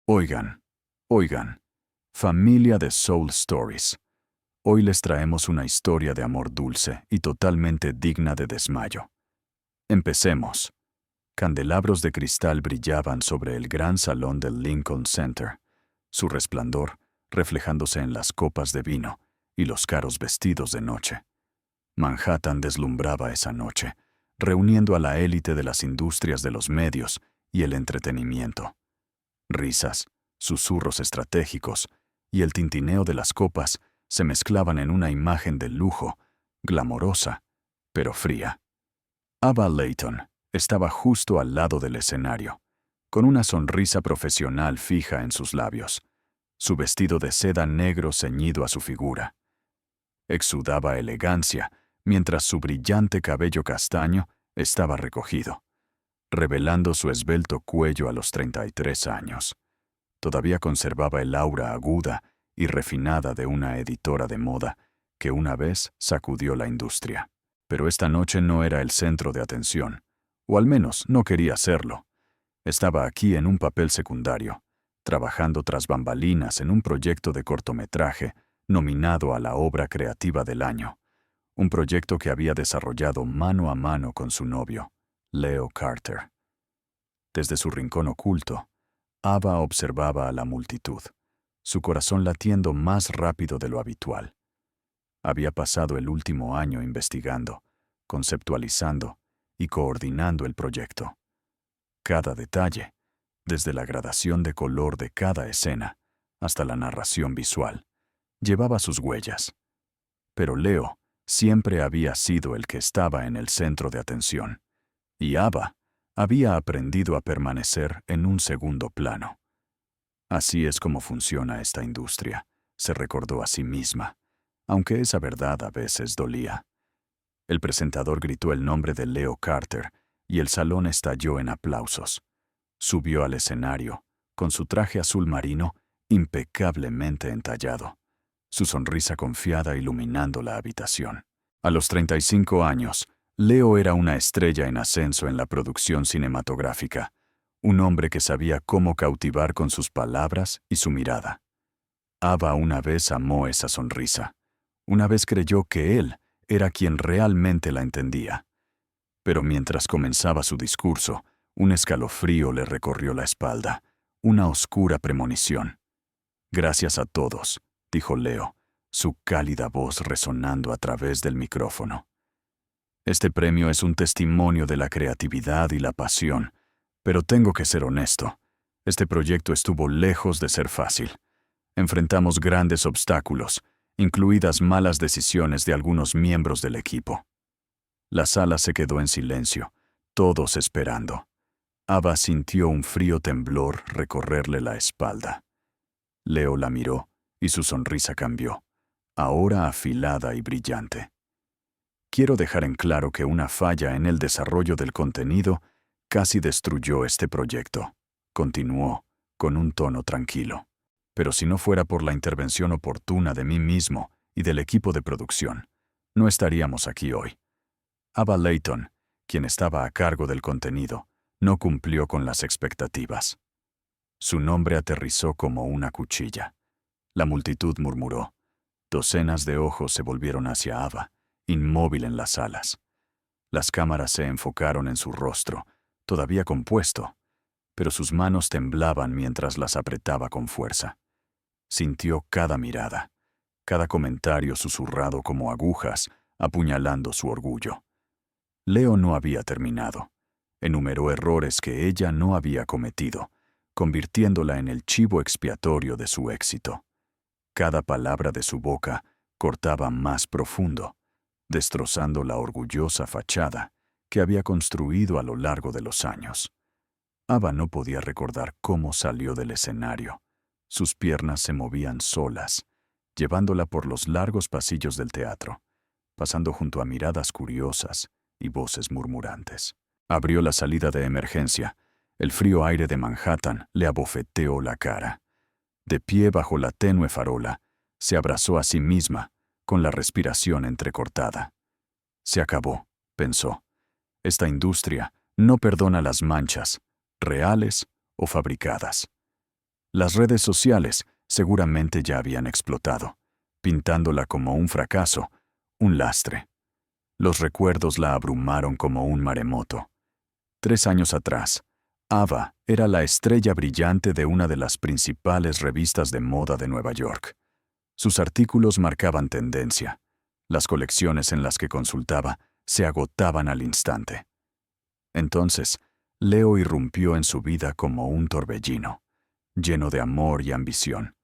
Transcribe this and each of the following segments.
Oigan, oigan, familia de Soul Stories. Hoy les traemos una historia de amor dulce y totalmente digna de desmayo. Empecemos. Candelabros de cristal brillaban sobre el gran salón del Lincoln Center, su resplandor reflejándose en las copas de vino y los caros vestidos de noche. Manhattan deslumbraba esa noche, reuniendo a la élite de las industrias de los medios y el entretenimiento. Risas, susurros estratégicos y el tintineo de las copas se mezclaban en una imagen de lujo, glamorosa, pero fría. Ava Layton estaba justo al lado del escenario, con una sonrisa profesional fija en sus labios, su vestido de seda negro ceñido a su figura. Exudaba elegancia, mientras su brillante cabello castaño estaba recogido, revelando su esbelto cuello a los 33 años. Todavía conservaba el aura aguda y refinada de una editora de moda que una vez sacudió la industria. Pero esta noche no era el centro de atención, o al menos no quería serlo. Estaba aquí en un papel secundario, trabajando tras bambalinas en un proyecto de cortometraje nominado a la obra creativa del año, un proyecto que había desarrollado mano a mano con su novio, Leo Carter. Desde su rincón oculto, Ava observaba a la multitud, su corazón latiendo más rápido de lo habitual. Había pasado el último año investigando, conceptualizando y coordinando el proyecto. Cada detalle, desde la gradación de color de cada escena hasta la narración visual, llevaba sus huellas. Pero Leo siempre había sido el que estaba en el centro de atención, y Ava había aprendido a permanecer en un segundo plano. Así es como funciona esta industria, se recordó a sí misma, aunque esa verdad a veces dolía. El presentador gritó el nombre de Leo Carter y el salón estalló en aplausos. Subió al escenario, con su traje azul marino impecablemente entallado, su sonrisa confiada iluminando la habitación. A los 35 años, Leo era una estrella en ascenso en la producción cinematográfica, un hombre que sabía cómo cautivar con sus palabras y su mirada. Ava una vez amó esa sonrisa. Una vez creyó que él era quien realmente la entendía. Pero mientras comenzaba su discurso, un escalofrío le recorrió la espalda, una oscura premonición. «Gracias a todos», dijo Leo, su cálida voz resonando a través del micrófono. «Este premio es un testimonio de la creatividad y la pasión, pero tengo que ser honesto. Este proyecto estuvo lejos de ser fácil. Enfrentamos grandes obstáculos, incluidas malas decisiones de algunos miembros del equipo». La sala se quedó en silencio, todos esperando. Ava sintió un frío temblor recorrerle la espalda. Leo la miró y su sonrisa cambió, ahora afilada y brillante. «Quiero dejar en claro que una falla en el desarrollo del contenido casi destruyó este proyecto», continuó, con un tono tranquilo. «Pero si no fuera por la intervención oportuna de mí mismo y del equipo de producción, no estaríamos aquí hoy». Ava Layton, quien estaba a cargo del contenido, no cumplió con las expectativas. Su nombre aterrizó como una cuchilla. La multitud murmuró. Docenas de ojos se volvieron hacia Ava, inmóvil en las salas. Las cámaras se enfocaron en su rostro, todavía compuesto, pero sus manos temblaban mientras las apretaba con fuerza. Sintió cada mirada, cada comentario susurrado como agujas, apuñalando su orgullo. Leo no había terminado. Enumeró errores que ella no había cometido, convirtiéndola en el chivo expiatorio de su éxito. Cada palabra de su boca cortaba más profundo, destrozando la orgullosa fachada que había construido a lo largo de los años. Ava no podía recordar cómo salió del escenario. Sus piernas se movían solas, llevándola por los largos pasillos del teatro, pasando junto a miradas curiosas y voces murmurantes. Abrió la salida de emergencia. El frío aire de Manhattan le abofeteó la cara. De pie bajo la tenue farola, se abrazó a sí misma, con la respiración entrecortada. Se acabó, pensó. Esta industria no perdona las manchas, reales o fabricadas. Las redes sociales seguramente ya habían explotado, pintándola como un fracaso, un lastre. Los recuerdos la abrumaron como un maremoto. 3 años atrás, Ava era la estrella brillante de una de las principales revistas de moda de Nueva York. Sus artículos marcaban tendencia. Las colecciones en las que consultaba se agotaban al instante. Entonces, Leo irrumpió en su vida como un torbellino, lleno de amor y ambición.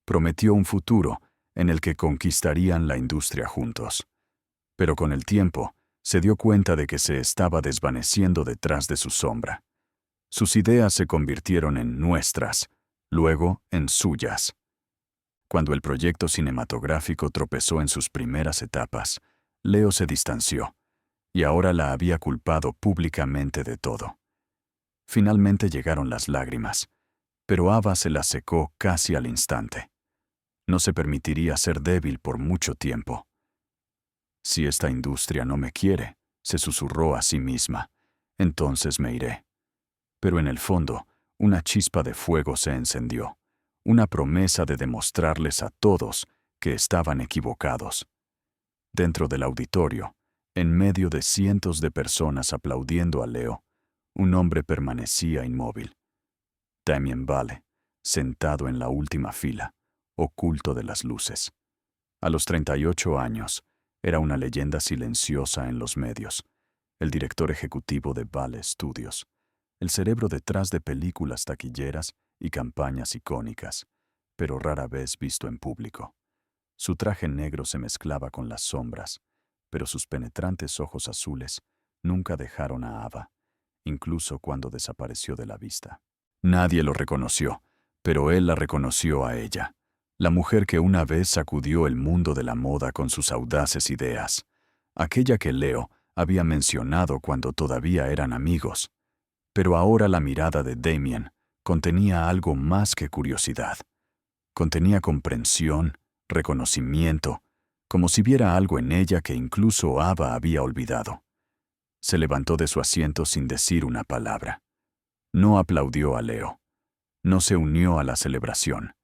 Prometió un futuro en el que conquistarían la industria juntos. Pero con el tiempo, se dio cuenta de que se estaba desvaneciendo detrás de su sombra. Sus ideas se convirtieron en nuestras, luego en suyas. Cuando el proyecto cinematográfico tropezó en sus primeras etapas, Leo se distanció, y ahora la había culpado públicamente de todo. Finalmente llegaron las lágrimas, pero Ava se las secó casi al instante. No se permitiría ser débil por mucho tiempo. Si esta industria no me quiere, se susurró a sí misma, entonces me iré. Pero en el fondo, una chispa de fuego se encendió, una promesa de demostrarles a todos que estaban equivocados. Dentro del auditorio, en medio de cientos de personas aplaudiendo a Leo, un hombre permanecía inmóvil. Damien Vale, sentado en la última fila, oculto de las luces. A los 38 años, era una leyenda silenciosa en los medios, el director ejecutivo de Vale Studios, el cerebro detrás de películas taquilleras y campañas icónicas, pero rara vez visto en público. Su traje negro se mezclaba con las sombras, pero sus penetrantes ojos azules nunca dejaron a Ava, incluso cuando desapareció de la vista. Nadie lo reconoció, pero él la reconoció a ella, la mujer que una vez sacudió el mundo de la moda con sus audaces ideas, aquella que Leo había mencionado cuando todavía eran amigos. Pero ahora la mirada de Damien contenía algo más que curiosidad. Contenía comprensión, reconocimiento, como si viera algo en ella que incluso Ava había olvidado. Se levantó de su asiento sin decir una palabra. No aplaudió a Leo. No se unió a la celebración.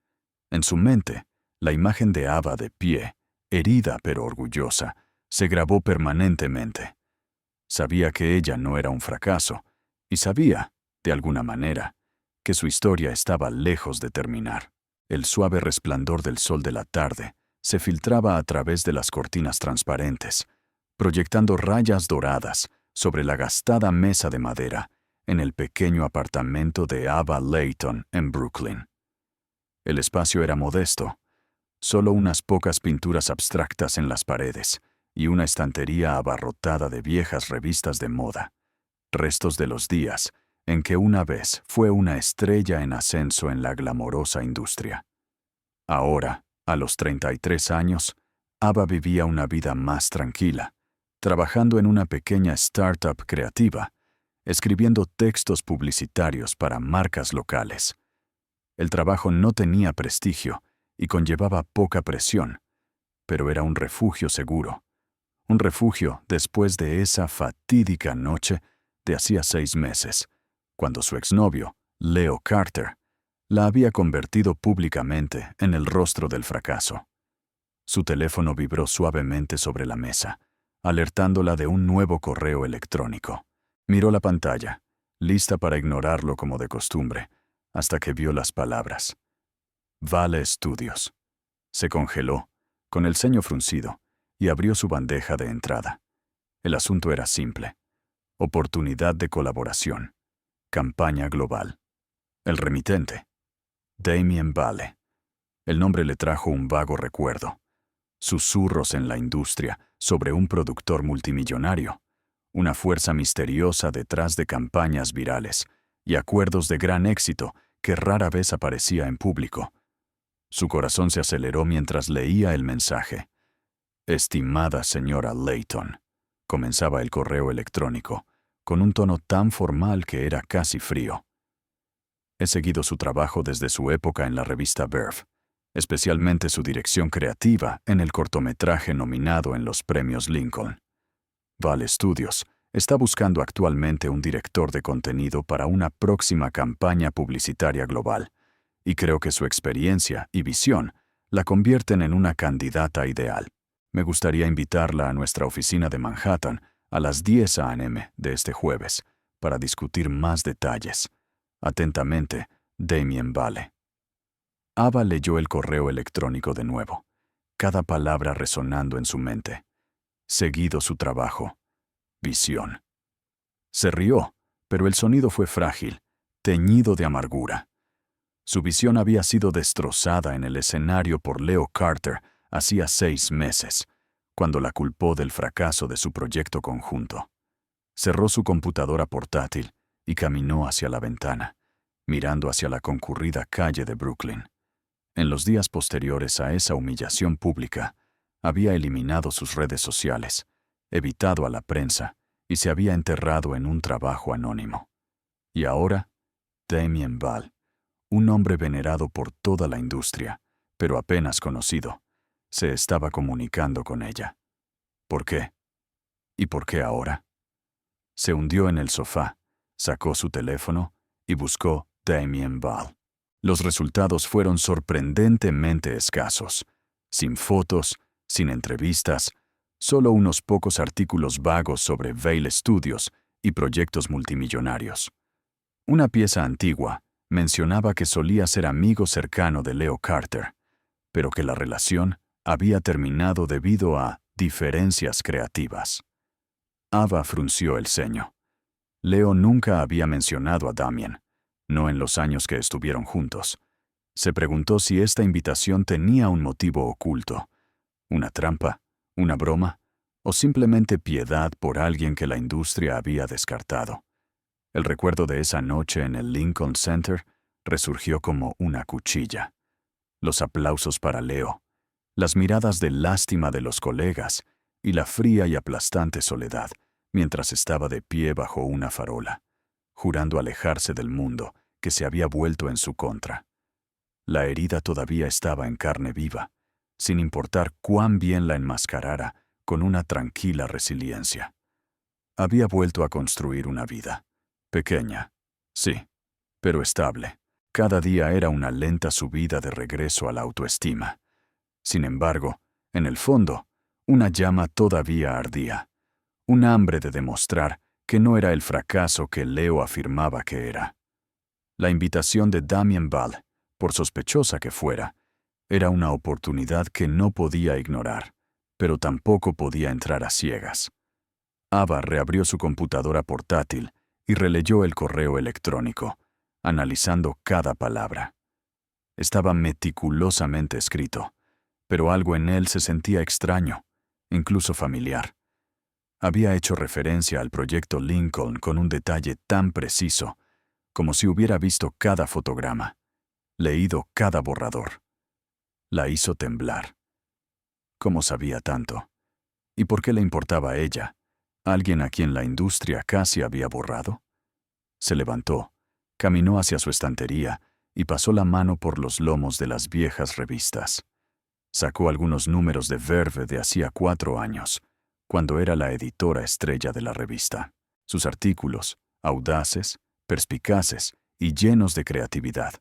En su mente, la imagen de Ava de pie, herida pero orgullosa, se grabó permanentemente. Sabía que ella no era un fracaso, y sabía, de alguna manera, que su historia estaba lejos de terminar. El suave resplandor del sol de la tarde se filtraba a través de las cortinas transparentes, proyectando rayas doradas sobre la gastada mesa de madera en el pequeño apartamento de Ava Layton en Brooklyn. El espacio era modesto, solo unas pocas pinturas abstractas en las paredes y una estantería abarrotada de viejas revistas de moda, restos de los días en que una vez fue una estrella en ascenso en la glamorosa industria. Ahora, a los 33 años, Ava vivía una vida más tranquila, trabajando en una pequeña startup creativa, escribiendo textos publicitarios para marcas locales. El trabajo no tenía prestigio y conllevaba poca presión, pero era un refugio seguro. Un refugio después de esa fatídica noche de hacía 6 meses, cuando su exnovio, Leo Carter, la había convertido públicamente en el rostro del fracaso. Su teléfono vibró suavemente sobre la mesa, alertándola de un nuevo correo electrónico. Miró la pantalla, lista para ignorarlo como de costumbre, hasta que vio las palabras. Vale Studios. Se congeló, con el ceño fruncido, y abrió su bandeja de entrada. El asunto era simple. Oportunidad de colaboración. Campaña global. El remitente. Damien Vale. El nombre le trajo un vago recuerdo. Susurros en la industria sobre un productor multimillonario, una fuerza misteriosa detrás de campañas virales y acuerdos de gran éxito que rara vez aparecía en público. Su corazón se aceleró mientras leía el mensaje. Estimada señora Layton, comenzaba el correo electrónico, con un tono tan formal que era casi frío. He seguido su trabajo desde su época en la revista Verve, especialmente su dirección creativa en el cortometraje nominado en los premios Lincoln. Vale Studios está buscando actualmente un director de contenido para una próxima campaña publicitaria global, y creo que su experiencia y visión la convierten en una candidata ideal. Me gustaría invitarla a nuestra oficina de Manhattan a las 10 a.m. de este jueves para discutir más detalles. Atentamente, Damien Vale. Ava leyó el correo electrónico de nuevo, cada palabra resonando en su mente. Seguido su trabajo. Visión. Se rió, pero el sonido fue frágil, teñido de amargura. Su visión había sido destrozada en el escenario por Leo Carter hacía 6 meses, cuando la culpó del fracaso de su proyecto conjunto. Cerró su computadora portátil y caminó hacia la ventana, mirando hacia la concurrida calle de Brooklyn. En los días posteriores a esa humillación pública, había eliminado sus redes sociales, evitado a la prensa y se había enterrado en un trabajo anónimo. Y ahora, Damien Vale, un hombre venerado por toda la industria, pero apenas conocido, se estaba comunicando con ella. ¿Por qué? ¿Y por qué ahora? Se hundió en el sofá, sacó su teléfono y buscó Damien Vale. Los resultados fueron sorprendentemente escasos, sin fotos, sin entrevistas, solo unos pocos artículos vagos sobre Vale Studios y proyectos multimillonarios. Una pieza antigua mencionaba que solía ser amigo cercano de Leo Carter, pero que la relación había terminado debido a diferencias creativas. Ava frunció el ceño. Leo nunca había mencionado a Damien, no en los años que estuvieron juntos. Se preguntó si esta invitación tenía un motivo oculto, una trampa, una broma, o simplemente piedad por alguien que la industria había descartado. El recuerdo de esa noche en el Lincoln Center resurgió como una cuchilla. Los aplausos para Leo, las miradas de lástima de los colegas y la fría y aplastante soledad mientras estaba de pie bajo una farola, jurando alejarse del mundo que se había vuelto en su contra. La herida todavía estaba en carne viva, sin importar cuán bien la enmascarara con una tranquila resiliencia. Había vuelto a construir una vida. Pequeña, sí, pero estable. Cada día era una lenta subida de regreso a la autoestima. Sin embargo, en el fondo, una llama todavía ardía. Un hambre de demostrar que no era el fracaso que Leo afirmaba que era. La invitación de Damien Vale, por sospechosa que fuera, era una oportunidad que no podía ignorar, pero tampoco podía entrar a ciegas. Ava reabrió su computadora portátil y releyó el correo electrónico, analizando cada palabra. Estaba meticulosamente escrito, pero algo en él se sentía extraño, incluso familiar. Había hecho referencia al proyecto Lincoln con un detalle tan preciso, como si hubiera visto cada fotograma, leído cada borrador. La hizo temblar. ¿Cómo sabía tanto? ¿Y por qué le importaba a ella, alguien a quien la industria casi había borrado? Se levantó, caminó hacia su estantería y pasó la mano por los lomos de las viejas revistas. Sacó algunos números de Verve de hacía 4 años, cuando era la editora estrella de la revista. Sus artículos, audaces, perspicaces y llenos de creatividad,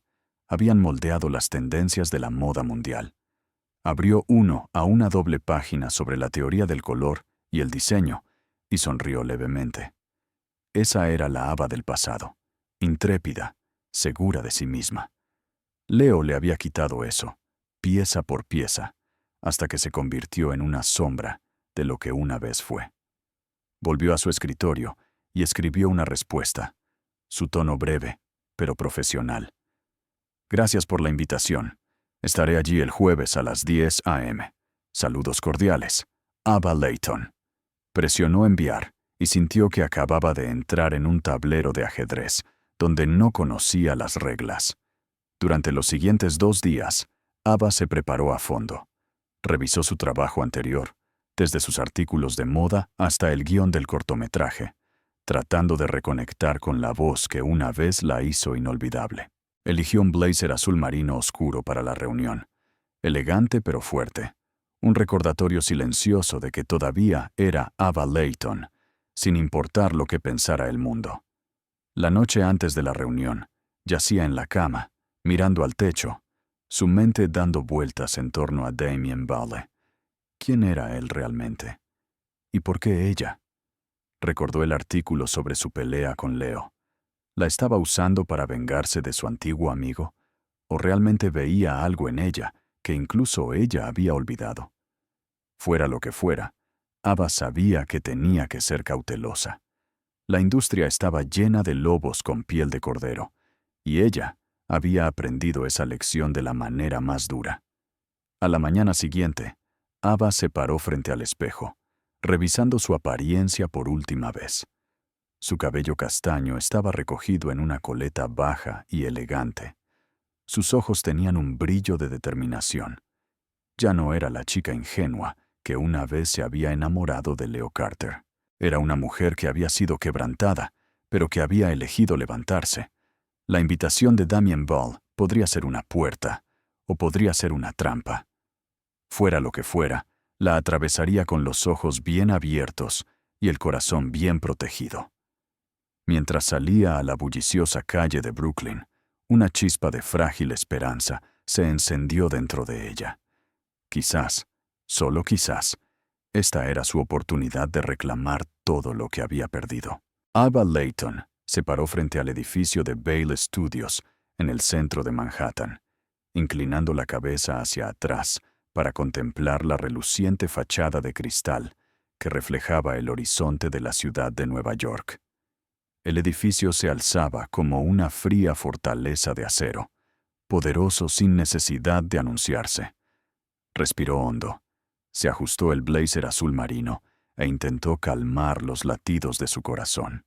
habían moldeado las tendencias de la moda mundial. Abrió uno a una doble página sobre la teoría del color y el diseño y sonrió levemente. Esa era la Ava del pasado, intrépida, segura de sí misma. Leo le había quitado eso, pieza por pieza, hasta que se convirtió en una sombra de lo que una vez fue. Volvió a su escritorio y escribió una respuesta, su tono breve, pero profesional. Gracias por la invitación. Estaré allí el jueves a las 10 a.m. Saludos cordiales. Ava Layton. Presionó enviar y sintió que acababa de entrar en un tablero de ajedrez, donde no conocía las reglas. Durante los siguientes 2 días, Ava se preparó a fondo. Revisó su trabajo anterior, desde sus artículos de moda hasta el guión del cortometraje, tratando de reconectar con la voz que una vez la hizo inolvidable. Eligió un blazer azul marino oscuro para la reunión, elegante pero fuerte, un recordatorio silencioso de que todavía era Ava Layton, sin importar lo que pensara el mundo. La noche antes de la reunión, yacía en la cama, Mirando al techo, su mente dando vueltas en torno a Damien Vale. ¿Quién era él realmente? ¿Y por qué ella? Recordó el artículo sobre su pelea con Leo. ¿La estaba usando para vengarse de su antiguo amigo? ¿O realmente veía algo en ella que incluso ella había olvidado? Fuera lo que fuera, Ava sabía que tenía que ser cautelosa. La industria estaba llena de lobos con piel de cordero, y ella había aprendido esa lección de la manera más dura. A la mañana siguiente, Ava se paró frente al espejo, revisando su apariencia por última vez. Su cabello castaño estaba recogido en una coleta baja y elegante. Sus ojos tenían un brillo de determinación. Ya no era la chica ingenua que una vez se había enamorado de Leo Carter. Era una mujer que había sido quebrantada, pero que había elegido levantarse. La invitación de Damien Ball podría ser una puerta, o podría ser una trampa. Fuera lo que fuera, la atravesaría con los ojos bien abiertos y el corazón bien protegido. Mientras salía a la bulliciosa calle de Brooklyn, una chispa de frágil esperanza se encendió dentro de ella. Quizás, solo quizás, esta era su oportunidad de reclamar todo lo que había perdido. Ava Layton se paró frente al edificio de Bale Studios, en el centro de Manhattan, inclinando la cabeza hacia atrás para contemplar la reluciente fachada de cristal que reflejaba el horizonte de la ciudad de Nueva York. El edificio se alzaba como una fría fortaleza de acero, poderoso sin necesidad de anunciarse. Respiró hondo, se ajustó el blazer azul marino e intentó calmar los latidos de su corazón.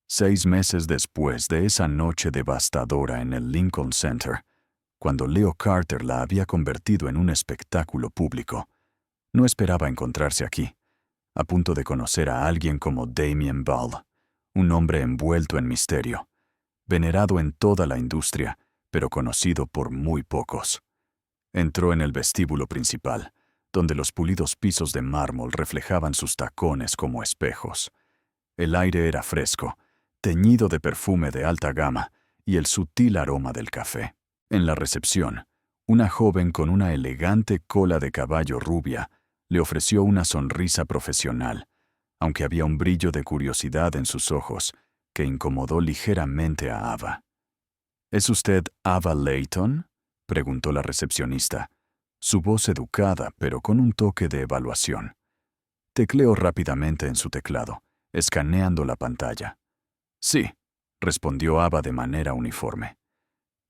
6 meses después de esa noche devastadora en el Lincoln Center, cuando Leo Carter la había convertido en un espectáculo público, no esperaba encontrarse aquí, a punto de conocer a alguien como Damien Ball, un hombre envuelto en misterio, venerado en toda la industria, pero conocido por muy pocos. Entró en el vestíbulo principal, donde los pulidos pisos de mármol reflejaban sus tacones como espejos. El aire era fresco, teñido de perfume de alta gama y el sutil aroma del café. En la recepción, una joven con una elegante cola de caballo rubia le ofreció una sonrisa profesional, aunque había un brillo de curiosidad en sus ojos que incomodó ligeramente a Ava. ¿Es usted Ava Layton?, preguntó la recepcionista, su voz educada pero con un toque de evaluación. Tecleó rápidamente en su teclado, escaneando la pantalla. Sí, respondió Ava de manera uniforme.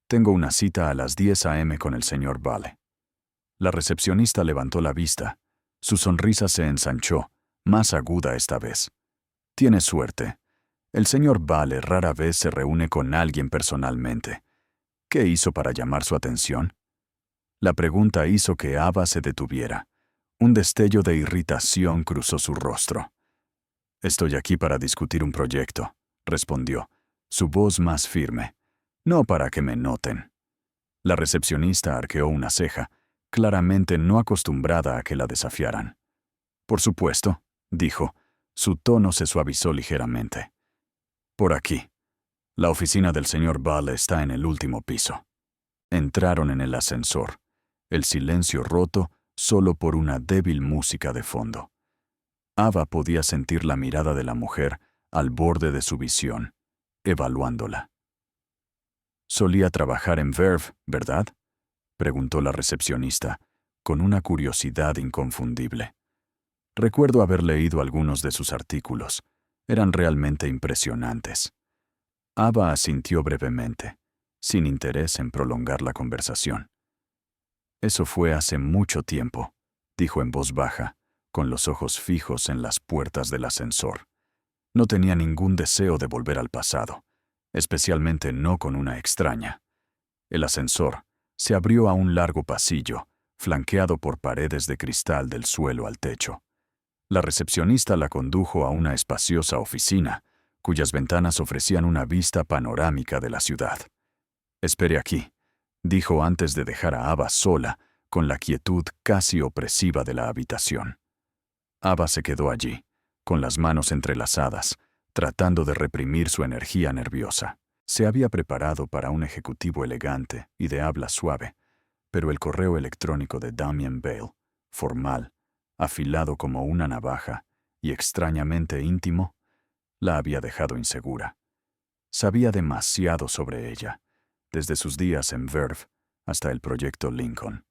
Tengo una cita a las 10 a.m. con el señor Vale. La recepcionista levantó la vista. Su sonrisa se ensanchó, más aguda esta vez. Tiene suerte. El señor Vale rara vez se reúne con alguien personalmente. ¿Qué hizo para llamar su atención? La pregunta hizo que Ava se detuviera. Un destello de irritación cruzó su rostro. Estoy aquí para discutir un proyecto, respondió, su voz más firme. No para que me noten. La recepcionista arqueó una ceja, claramente no acostumbrada a que la desafiaran. Por supuesto, dijo. Su tono se suavizó ligeramente. Por aquí. La oficina del señor Ball está en el último piso. Entraron en el ascensor, el silencio roto solo por una débil música de fondo. Ava podía sentir la mirada de la mujer al borde de su visión, evaluándola. «Solía trabajar en Verve, ¿verdad?», preguntó la recepcionista, con una curiosidad inconfundible. Recuerdo haber leído algunos de sus artículos. Eran realmente impresionantes. Ava asintió brevemente, sin interés en prolongar la conversación. Eso fue hace mucho tiempo, dijo en voz baja, con los ojos fijos en las puertas del ascensor. No tenía ningún deseo de volver al pasado, especialmente no con una extraña. El ascensor se abrió a un largo pasillo, flanqueado por paredes de cristal del suelo al techo. La recepcionista la condujo a una espaciosa oficina, cuyas ventanas ofrecían una vista panorámica de la ciudad. «Espere aquí», dijo antes de dejar a Ava sola, con la quietud casi opresiva de la habitación. Ava se quedó allí, con las manos entrelazadas, tratando de reprimir su energía nerviosa. Se había preparado para un ejecutivo elegante y de habla suave, pero el correo electrónico de Damien Bale, formal, afilado como una navaja y extrañamente íntimo, la había dejado insegura. Sabía demasiado sobre ella, desde sus días en Verve hasta el proyecto Lincoln.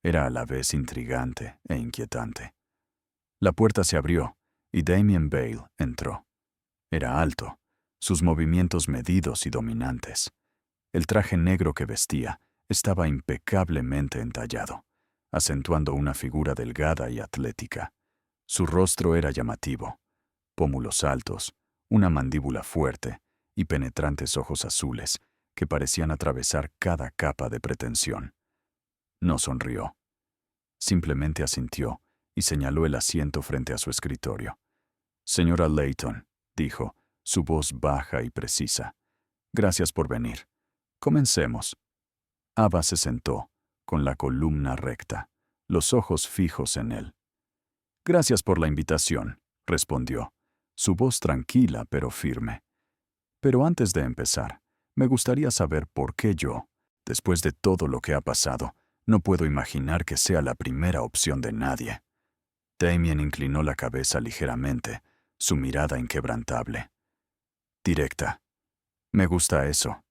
Era a la vez intrigante e inquietante. La puerta se abrió y Damien Bale entró. Era alto, sus movimientos medidos y dominantes. El traje negro que vestía estaba impecablemente entallado, acentuando una figura delgada y atlética. Su rostro era llamativo, pómulos altos, una mandíbula fuerte y penetrantes ojos azules que parecían atravesar cada capa de pretensión. No sonrió. Simplemente asintió y señaló el asiento frente a su escritorio. «Señora Layton», dijo, su voz baja y precisa. «Gracias por venir. Comencemos». Ava se sentó, con la columna recta, los ojos fijos en él. «Gracias por la invitación», respondió, su voz tranquila pero firme. «Pero antes de empezar, me gustaría saber por qué yo, después de todo lo que ha pasado, no puedo imaginar que sea la primera opción de nadie». Damien inclinó la cabeza ligeramente, su mirada inquebrantable. «Directa. Me gusta eso»,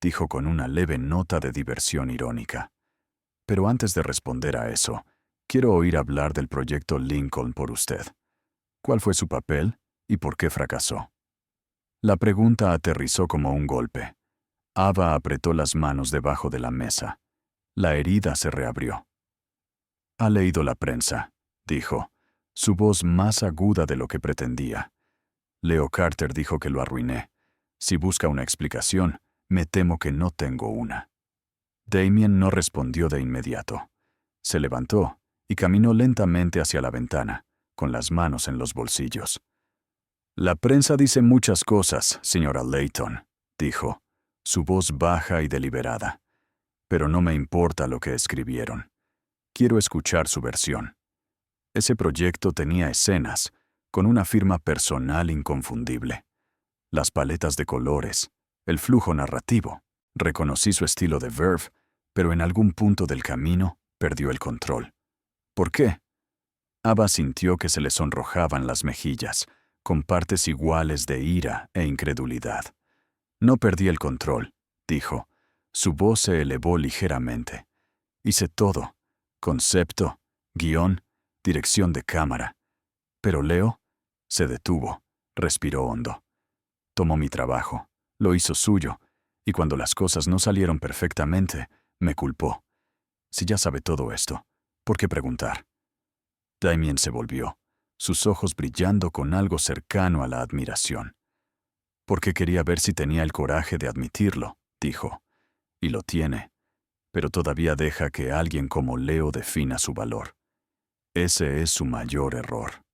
dijo con una leve nota de diversión irónica. «Pero antes de responder a eso, quiero oír hablar del proyecto Lincoln por usted. ¿Cuál fue su papel y por qué fracasó?» La pregunta aterrizó como un golpe. Ava apretó las manos debajo de la mesa. La herida se reabrió. «Ha leído la prensa», dijo, su voz más aguda de lo que pretendía. «Leo Carter dijo que lo arruiné. Si busca una explicación, me temo que no tengo una». Damien no respondió de inmediato. Se levantó y caminó lentamente hacia la ventana, con las manos en los bolsillos. «La prensa dice muchas cosas, señora Layton», dijo, su voz baja y deliberada. «Pero no me importa lo que escribieron. Quiero escuchar su versión. Ese proyecto tenía escenas, con una firma personal inconfundible. Las paletas de colores, el flujo narrativo. Reconocí su estilo de Verve, pero en algún punto del camino perdió el control. ¿Por qué?» Ava sintió que se le sonrojaban las mejillas, con partes iguales de ira e incredulidad. «No perdí el control», dijo. Su voz se elevó ligeramente. «Hice todo. Concepto, guión, dirección de cámara. Pero Leo se detuvo, respiró hondo. Tomó mi trabajo, lo hizo suyo, y cuando las cosas no salieron perfectamente, me culpó. Si ya sabe todo esto, ¿por qué preguntar?» Damien se volvió, sus ojos brillando con algo cercano a la admiración. «Porque quería ver si tenía el coraje de admitirlo», dijo. «Y lo tiene, pero todavía deja que alguien como Leo defina su valor. Ese es su mayor error».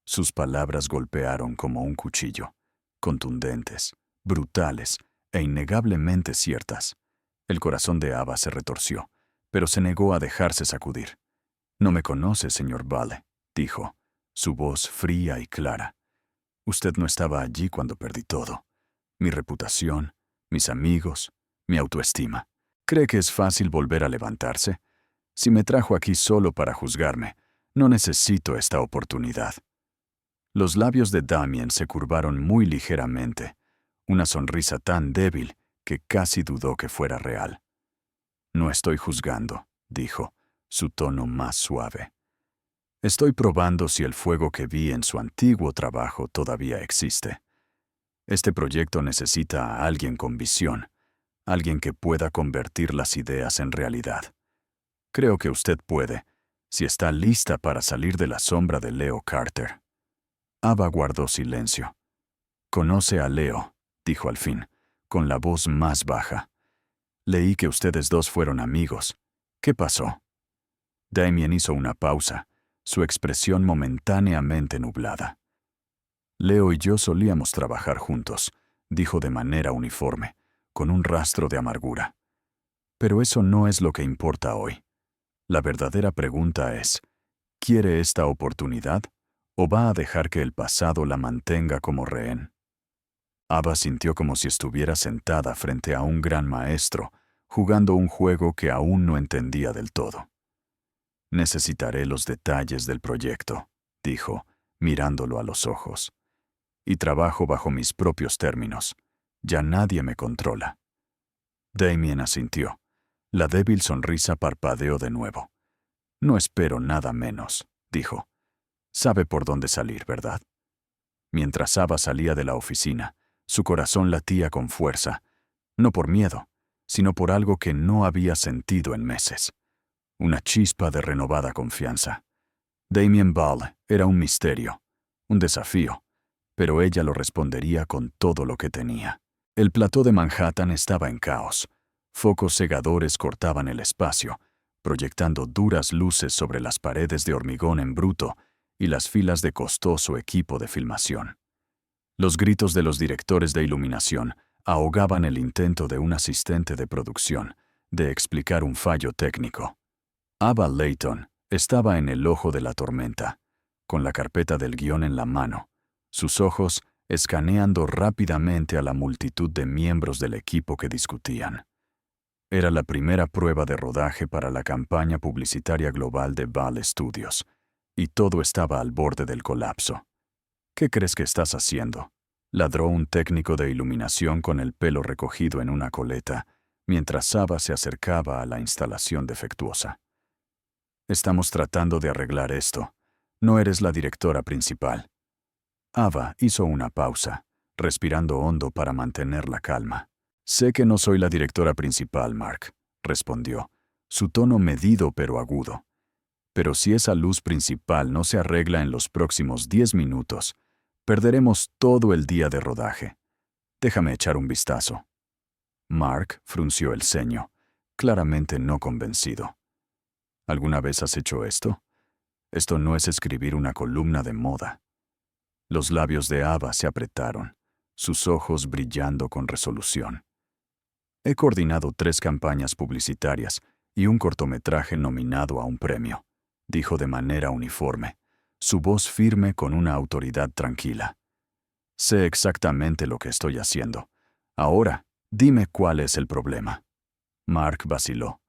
Sus palabras golpearon como un cuchillo, contundentes, brutales e innegablemente ciertas. El corazón de Ava se retorció, pero se negó a dejarse sacudir. «No me conoce, señor Bale», dijo, su voz fría y clara. «Usted no estaba allí cuando perdí todo. Mi reputación, mis amigos, mi autoestima. ¿Cree que es fácil volver a levantarse? Si me trajo aquí solo para juzgarme, no necesito esta oportunidad». Los labios de Damien se curvaron muy ligeramente, una sonrisa tan débil que casi dudó que fuera real. «No estoy juzgando», dijo, su tono más suave. «Estoy probando si el fuego que vi en su antiguo trabajo todavía existe. Este proyecto necesita a alguien con visión, alguien que pueda convertir las ideas en realidad. Creo que usted puede, si está lista para salir de la sombra de Leo Carter». Ava guardó silencio. «Conoce a Leo», dijo al fin, con la voz más baja. «Leí que ustedes dos fueron amigos. ¿Qué pasó?» Damien hizo una pausa, su expresión momentáneamente nublada. «Leo y yo solíamos trabajar juntos», dijo de manera uniforme, con un rastro de amargura. «Pero eso no es lo que importa hoy. La verdadera pregunta es, ¿quiere esta oportunidad o va a dejar que el pasado la mantenga como rehén?» Ava sintió como si estuviera sentada frente a un gran maestro, jugando un juego que aún no entendía del todo. Necesitaré los detalles del proyecto, dijo, mirándolo a los ojos. Y trabajo bajo mis propios términos. Ya nadie me controla. Damien asintió. La débil sonrisa parpadeó de nuevo. No espero nada menos, dijo. Sabe por dónde salir, ¿verdad? Mientras Ava salía de la oficina, su corazón latía con fuerza, no por miedo, sino por algo que no había sentido en meses. Una chispa de renovada confianza. Damien Ball era un misterio, un desafío, pero ella lo respondería con todo lo que tenía. El plató de Manhattan estaba en caos. Focos cegadores cortaban el espacio, proyectando duras luces sobre las paredes de hormigón en bruto y las filas de costoso equipo de filmación. Los gritos de los directores de iluminación ahogaban el intento de un asistente de producción de explicar un fallo técnico. Ava Layton estaba en el ojo de la tormenta, con la carpeta del guión en la mano, sus ojos escaneando rápidamente a la multitud de miembros del equipo que discutían. Era la primera prueba de rodaje para la campaña publicitaria global de Ball Studios, y todo estaba al borde del colapso. ¿Qué crees que estás haciendo?, ladró un técnico de iluminación con el pelo recogido en una coleta, mientras Ava se acercaba a la instalación defectuosa. Estamos tratando de arreglar esto. No eres la directora principal. Ava hizo una pausa, respirando hondo para mantener la calma. Sé que no soy la directora principal, Mark, respondió, su tono medido pero agudo. Pero si esa luz principal no se arregla en los próximos 10 minutos, perderemos todo el día de rodaje. Déjame echar un vistazo. Mark frunció el ceño, claramente no convencido. ¿Alguna vez has hecho esto? Esto no es escribir una columna de moda. Los labios de Ava se apretaron, sus ojos brillando con resolución. He coordinado 3 campañas publicitarias y un cortometraje nominado a un premio, dijo de manera uniforme, su voz firme con una autoridad tranquila. Sé exactamente lo que estoy haciendo. Ahora, dime cuál es el problema. Mark vaciló.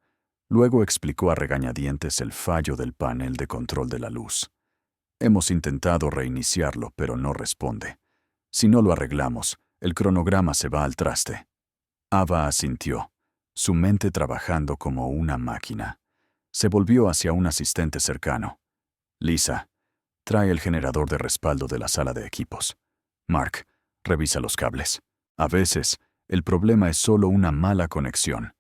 Luego explicó a regañadientes el fallo del panel de control de la luz. Hemos intentado reiniciarlo, pero no responde. Si no lo arreglamos, el cronograma se va al traste. Ava asintió, su mente trabajando como una máquina. Se volvió hacia un asistente cercano. Lisa, trae el generador de respaldo de la sala de equipos. Mark, revisa los cables. A veces, el problema es solo una mala conexión.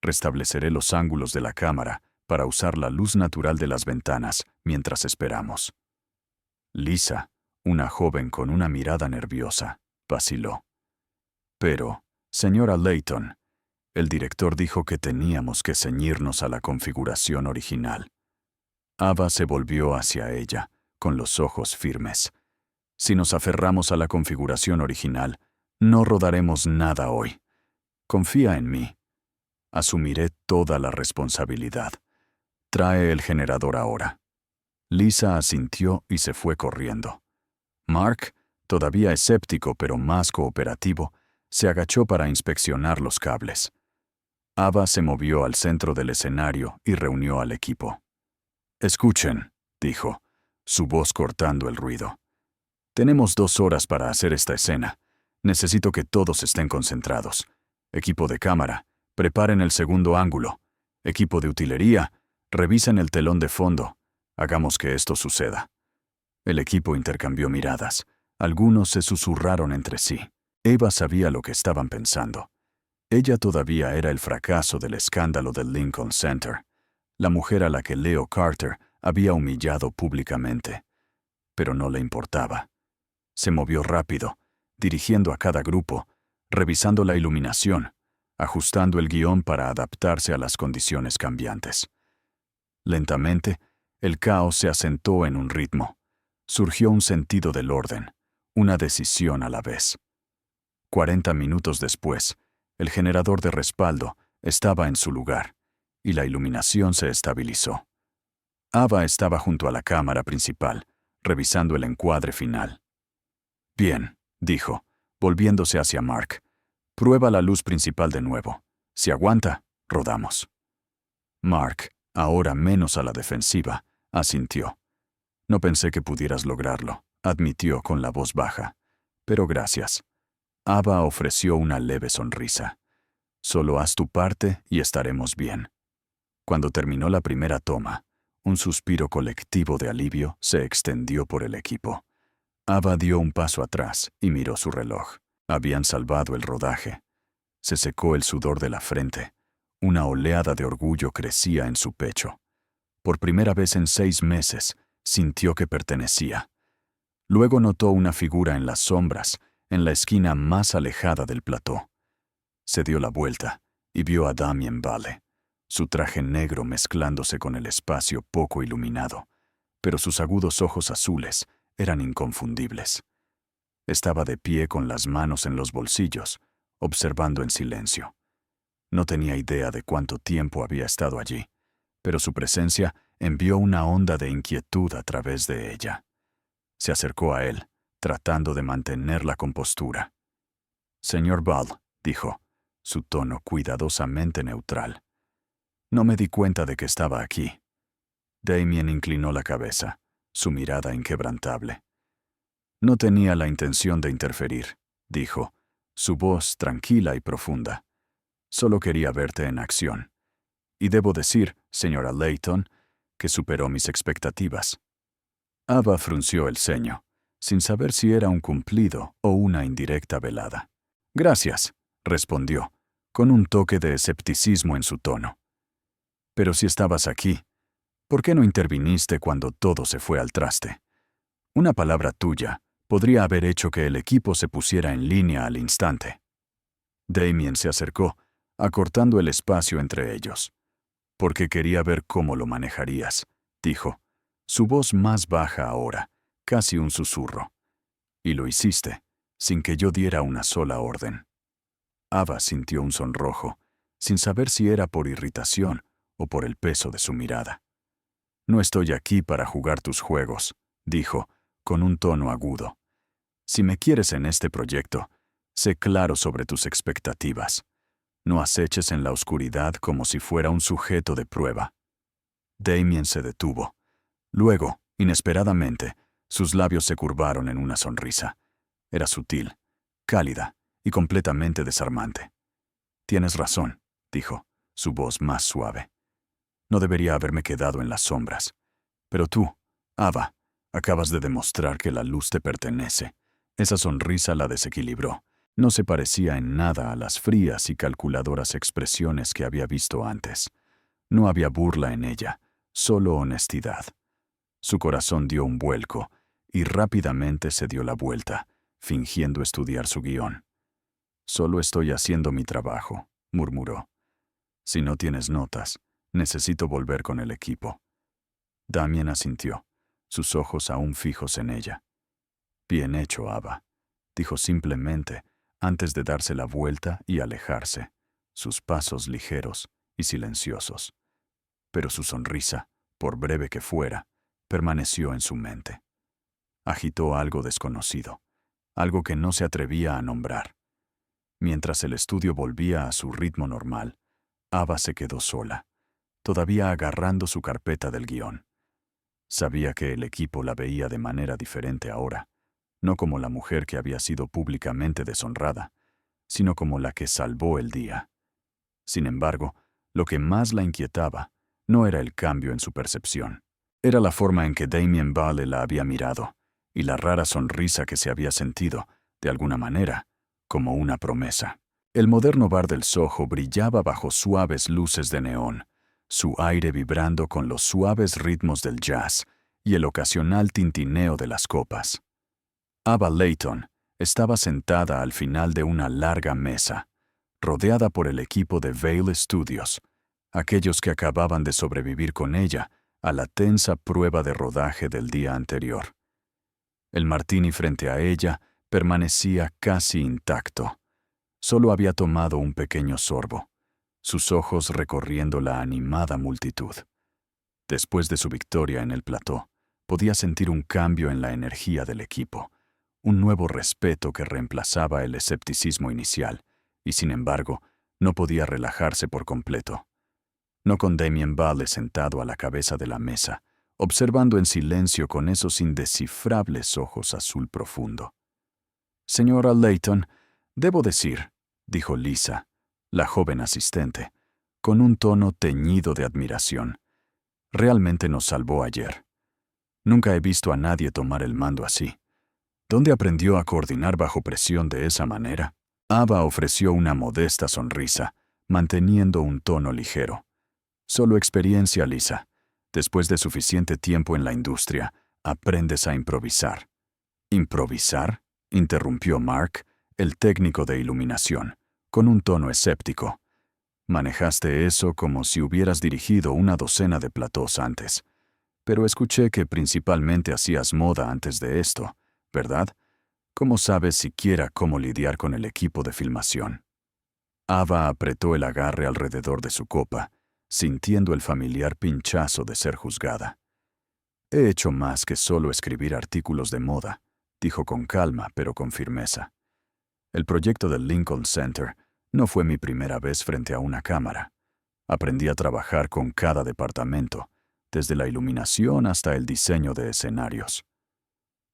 Restableceré los ángulos de la cámara para usar la luz natural de las ventanas mientras esperamos. Lisa, una joven con una mirada nerviosa, vaciló. Pero, señora Layton, el director dijo que teníamos que ceñirnos a la configuración original. Ava se volvió hacia ella, con los ojos firmes. Si nos aferramos a la configuración original, no rodaremos nada hoy. Confía en mí. Asumiré toda la responsabilidad. Trae el generador ahora. Lisa asintió y se fue corriendo. Mark, todavía escéptico pero más cooperativo, se agachó para inspeccionar los cables. Ava se movió al centro del escenario y reunió al equipo. Escuchen, dijo, su voz cortando el ruido. Tenemos 2 horas para hacer esta escena. Necesito que todos estén concentrados. Equipo de cámara, preparen el segundo ángulo. Equipo de utilería, revisen el telón de fondo. Hagamos que esto suceda. El equipo intercambió miradas. Algunos se susurraron entre sí. Eva sabía lo que estaban pensando. Ella todavía era el fracaso del escándalo del Lincoln Center, la mujer a la que Leo Carter había humillado públicamente. Pero no le importaba. Se movió rápido, dirigiendo a cada grupo, revisando la iluminación, ajustando el guión para adaptarse a las condiciones cambiantes. Lentamente, el caos se asentó en un ritmo. Surgió un sentido del orden, una decisión a la vez. 40 minutos después, el generador de respaldo estaba en su lugar, y la iluminación se estabilizó. Ava estaba junto a la cámara principal, revisando el encuadre final. Bien, dijo, volviéndose hacia Mark. Prueba la luz principal de nuevo. Si aguanta, rodamos. Mark, ahora menos a la defensiva, asintió. No pensé que pudieras lograrlo, admitió con la voz baja. Pero gracias. Ava ofreció una leve sonrisa. Solo haz tu parte y estaremos bien. Cuando terminó la primera toma, un suspiro colectivo de alivio se extendió por el equipo. Ava dio un paso atrás y miró su reloj. Habían salvado el rodaje. Se secó el sudor de la frente. Una oleada de orgullo crecía en su pecho. Por primera vez en 6 meses, sintió que pertenecía. Luego notó una figura en las sombras, en la esquina más alejada del plató. Se dio la vuelta y vio a Damien Vale, su traje negro mezclándose con el espacio poco iluminado, pero sus agudos ojos azules eran inconfundibles. Estaba de pie con las manos en los bolsillos, observando en silencio. No tenía idea de cuánto tiempo había estado allí, pero su presencia envió una onda de inquietud a través de ella. Se acercó a él, tratando de mantener la compostura. «Señor Ball», dijo, su tono cuidadosamente neutral. «No me di cuenta de que estaba aquí». Damien inclinó la cabeza, su mirada inquebrantable. «No tenía la intención de interferir», dijo, su voz tranquila y profunda. «Solo quería verte en acción. Y debo decir, señora Layton, que superó mis expectativas». Ava frunció el ceño, sin saber si era un cumplido o una indirecta velada. «Gracias», respondió, con un toque de escepticismo en su tono. «Pero si estabas aquí, ¿por qué no interviniste cuando todo se fue al traste? Una palabra tuya podría haber hecho que el equipo se pusiera en línea al instante». Damien se acercó, acortando el espacio entre ellos. «Porque quería ver cómo lo manejarías», dijo, su voz más baja ahora, casi un susurro. «Y lo hiciste, sin que yo diera una sola orden». Ava sintió un sonrojo, sin saber si era por irritación o por el peso de su mirada. «No estoy aquí para jugar tus juegos», dijo, con un tono agudo. «Si me quieres en este proyecto, sé claro sobre tus expectativas. No aceches en la oscuridad como si fuera un sujeto de prueba». Damien se detuvo. Luego, inesperadamente, sus labios se curvaron en una sonrisa. Era sutil, cálida y completamente desarmante. «Tienes razón», dijo, su voz más suave. «No debería haberme quedado en las sombras. Pero tú, Ava, acabas de demostrar que la luz te pertenece». Esa sonrisa la desequilibró. No se parecía en nada a las frías y calculadoras expresiones que había visto antes. No había burla en ella, solo honestidad. Su corazón dio un vuelco y rápidamente se dio la vuelta, fingiendo estudiar su guión. «Solo estoy haciendo mi trabajo», murmuró. «Si no tienes notas, necesito volver con el equipo». Damien asintió, sus ojos aún fijos en ella. «Bien hecho, Ava», dijo simplemente, antes de darse la vuelta y alejarse, sus pasos ligeros y silenciosos. Pero su sonrisa, por breve que fuera, permaneció en su mente. Agitó algo desconocido, algo que no se atrevía a nombrar. Mientras el estudio volvía a su ritmo normal, Ava se quedó sola, todavía agarrando su carpeta del guión. Sabía que el equipo la veía de manera diferente ahora, no como la mujer que había sido públicamente deshonrada, sino como la que salvó el día. Sin embargo, lo que más la inquietaba no era el cambio en su percepción. Era la forma en que Damien Vale la había mirado, y la rara sonrisa que se había sentido, de alguna manera, como una promesa. El moderno bar del Soho brillaba bajo suaves luces de neón, su aire vibrando con los suaves ritmos del jazz y el ocasional tintineo de las copas. Ava Layton estaba sentada al final de una larga mesa, rodeada por el equipo de Vale Studios, aquellos que acababan de sobrevivir con ella a la tensa prueba de rodaje del día anterior. El martini frente a ella permanecía casi intacto. Solo había tomado un pequeño sorbo, sus ojos recorriendo la animada multitud. Después de su victoria en el plató, podía sentir un cambio en la energía del equipo, un nuevo respeto que reemplazaba el escepticismo inicial, y sin embargo, no podía relajarse por completo. No con Damien Vale sentado a la cabeza de la mesa, observando en silencio con esos indescifrables ojos azul profundo. «Señora Layton, debo decir», dijo Lisa, la joven asistente, con un tono teñido de admiración, «realmente nos salvó ayer. Nunca he visto a nadie tomar el mando así. ¿Dónde aprendió a coordinar bajo presión de esa manera?» Ava ofreció una modesta sonrisa, manteniendo un tono ligero. «Solo experiencia, Lisa. Después de suficiente tiempo en la industria, aprendes a improvisar». «¿Improvisar?», interrumpió Mark, el técnico de iluminación, con un tono escéptico. «Manejaste eso como si hubieras dirigido una docena de platós antes. Pero escuché que principalmente hacías moda antes de esto, ¿verdad? ¿Cómo sabes siquiera cómo lidiar con el equipo de filmación?» Ava apretó el agarre alrededor de su copa, sintiendo el familiar pinchazo de ser juzgada. «He hecho más que solo escribir artículos de moda», dijo con calma pero con firmeza. «El proyecto del Lincoln Center no fue mi primera vez frente a una cámara. Aprendí a trabajar con cada departamento, desde la iluminación hasta el diseño de escenarios».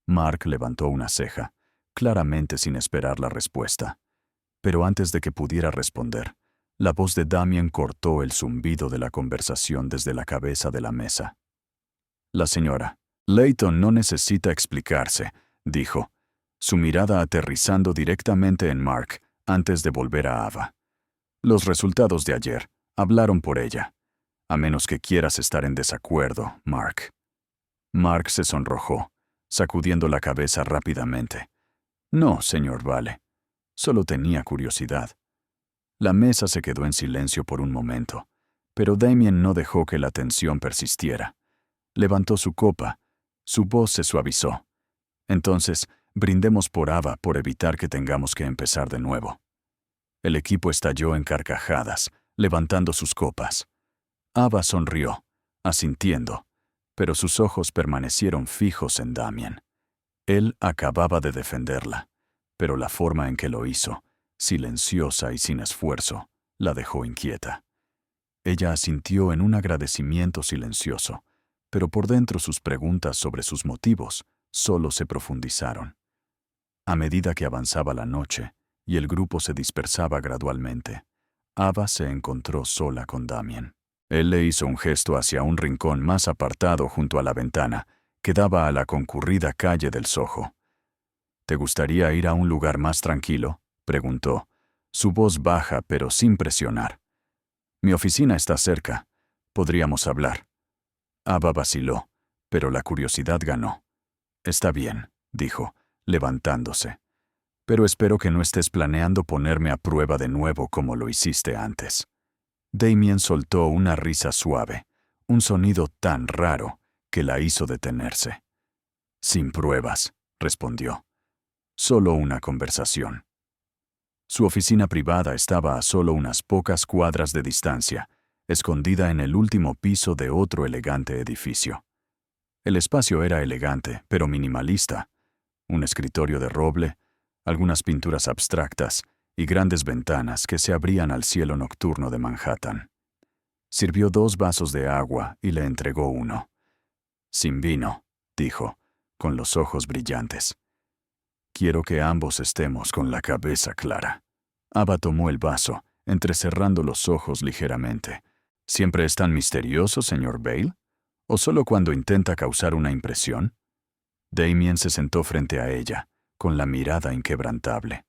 Mark levantó una ceja, claramente sin esperar la respuesta. Pero antes de que pudiera responder, la voz de Damien cortó el zumbido de la conversación desde la cabeza de la mesa. «La señora Layton no necesita explicarse», dijo, su mirada aterrizando directamente en Mark antes de volver a Ava. «Los resultados de ayer hablaron por ella. A menos que quieras estar en desacuerdo, Mark». Mark se sonrojó, sacudiendo la cabeza rápidamente. «No, señor Vale. Solo tenía curiosidad». La mesa se quedó en silencio por un momento, pero Damien no dejó que la tensión persistiera. Levantó su copa. Su voz se suavizó. «Entonces, brindemos por Ava por evitar que tengamos que empezar de nuevo». El equipo estalló en carcajadas, levantando sus copas. Ava sonrió, asintiendo, pero sus ojos permanecieron fijos en Damien. Él acababa de defenderla, pero la forma en que lo hizo, silenciosa y sin esfuerzo, la dejó inquieta. Ella asintió en un agradecimiento silencioso, pero por dentro sus preguntas sobre sus motivos solo se profundizaron. A medida que avanzaba la noche y el grupo se dispersaba gradualmente, Ava se encontró sola con Damien. Él le hizo un gesto hacia un rincón más apartado junto a la ventana que daba a la concurrida calle del Soho. «¿Te gustaría ir a un lugar más tranquilo?», preguntó, su voz baja pero sin presionar. «Mi oficina está cerca. Podríamos hablar». Ava vaciló, pero la curiosidad ganó. «Está bien», dijo, levantándose. «Pero espero que no estés planeando ponerme a prueba de nuevo como lo hiciste antes». Damien soltó una risa suave, un sonido tan raro que la hizo detenerse. «Sin pruebas», respondió. «Solo una conversación». Su oficina privada estaba a solo unas pocas cuadras de distancia, escondida en el último piso de otro elegante edificio. El espacio era elegante, pero minimalista. Un escritorio de roble, algunas pinturas abstractas y grandes ventanas que se abrían al cielo nocturno de Manhattan. Sirvió 2 vasos de agua y le entregó uno. «Sin vino», dijo, con los ojos brillantes. «Quiero que ambos estemos con la cabeza clara». Ava tomó el vaso, entrecerrando los ojos ligeramente. «¿Siempre es tan misterioso, señor Bale? ¿O solo cuando intenta causar una impresión?» Damien se sentó frente a ella, con la mirada inquebrantable.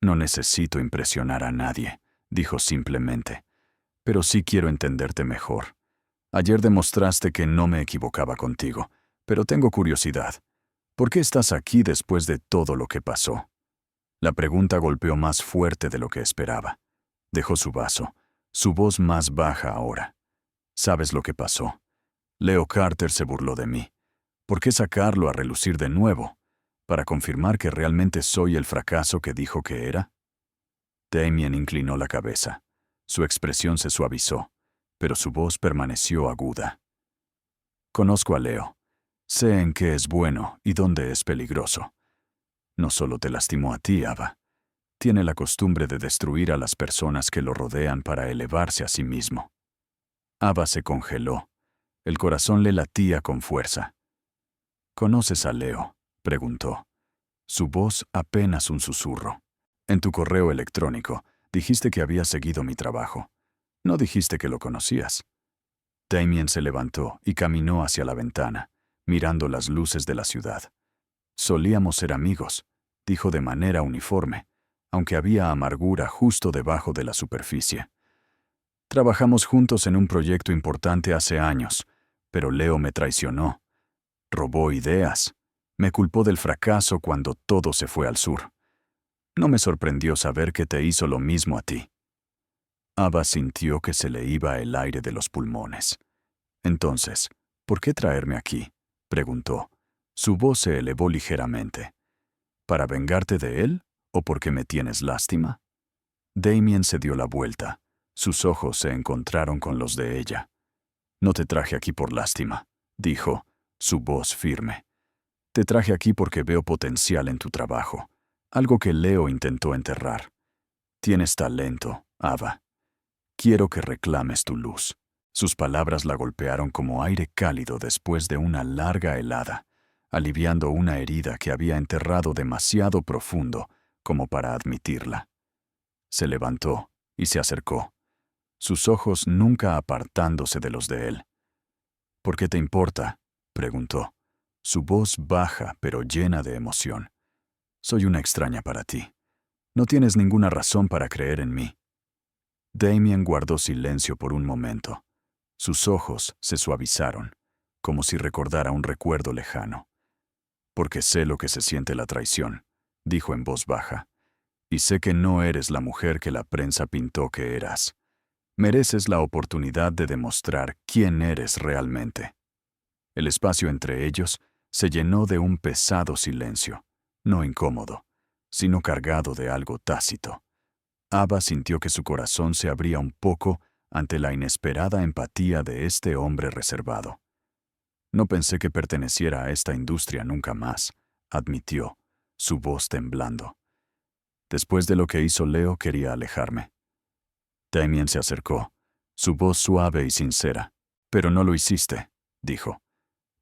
«No necesito impresionar a nadie», dijo simplemente. «Pero sí quiero entenderte mejor. Ayer demostraste que no me equivocaba contigo, pero tengo curiosidad. ¿Por qué estás aquí después de todo lo que pasó?» La pregunta golpeó más fuerte de lo que esperaba. Dejó su vaso, su voz más baja ahora. «¿Sabes lo que pasó? Leo Carter se burló de mí. ¿Por qué sacarlo a relucir de nuevo? ¿Para confirmar que realmente soy el fracaso que dijo que era?» Damien inclinó la cabeza. Su expresión se suavizó, pero su voz permaneció aguda. «Conozco a Leo. Sé en qué es bueno y dónde es peligroso. No solo te lastimó a ti, Ava. Tiene la costumbre de destruir a las personas que lo rodean para elevarse a sí mismo. Ava se congeló. El corazón le latía con fuerza. ¿Conoces a Leo?, preguntó. Su voz apenas un susurro. En tu correo electrónico dijiste que habías seguido mi trabajo. No dijiste que lo conocías. Damien se levantó y caminó hacia la ventana, mirando las luces de la ciudad. Solíamos ser amigos, dijo de manera uniforme, aunque había amargura justo debajo de la superficie. Trabajamos juntos en un proyecto importante hace años, pero Leo me traicionó. Robó ideas. Me culpó del fracaso cuando todo se fue al sur. No me sorprendió saber que te hizo lo mismo a ti. Ava sintió que se le iba el aire de los pulmones. Entonces, ¿por qué traerme aquí?, preguntó. Su voz se elevó ligeramente. ¿Para vengarte de él o porque me tienes lástima? Damien se dio la vuelta. Sus ojos se encontraron con los de ella. No te traje aquí por lástima, dijo, su voz firme. Te traje aquí porque veo potencial en tu trabajo, algo que Leo intentó enterrar. Tienes talento, Ava. Quiero que reclames tu luz. Sus palabras la golpearon como aire cálido después de una larga helada, aliviando una herida que había enterrado demasiado profundo como para admitirla. Se levantó y se acercó, sus ojos nunca apartándose de los de él. ¿Por qué te importa?, preguntó, su voz baja pero llena de emoción. Soy una extraña para ti. No tienes ninguna razón para creer en mí. Damien guardó silencio por un momento. Sus ojos se suavizaron, como si recordara un recuerdo lejano. Porque sé lo que se siente la traición, dijo en voz baja. Y sé que no eres la mujer que la prensa pintó que eras. Mereces la oportunidad de demostrar quién eres realmente. El espacio entre ellos se llenó de un pesado silencio, no incómodo, sino cargado de algo tácito. Ava sintió que su corazón se abría un poco ante la inesperada empatía de este hombre reservado. No pensé que perteneciera a esta industria nunca más, admitió, su voz temblando. Después de lo que hizo Leo, quería alejarme. Damien se acercó, su voz suave y sincera. Pero no lo hiciste, dijo.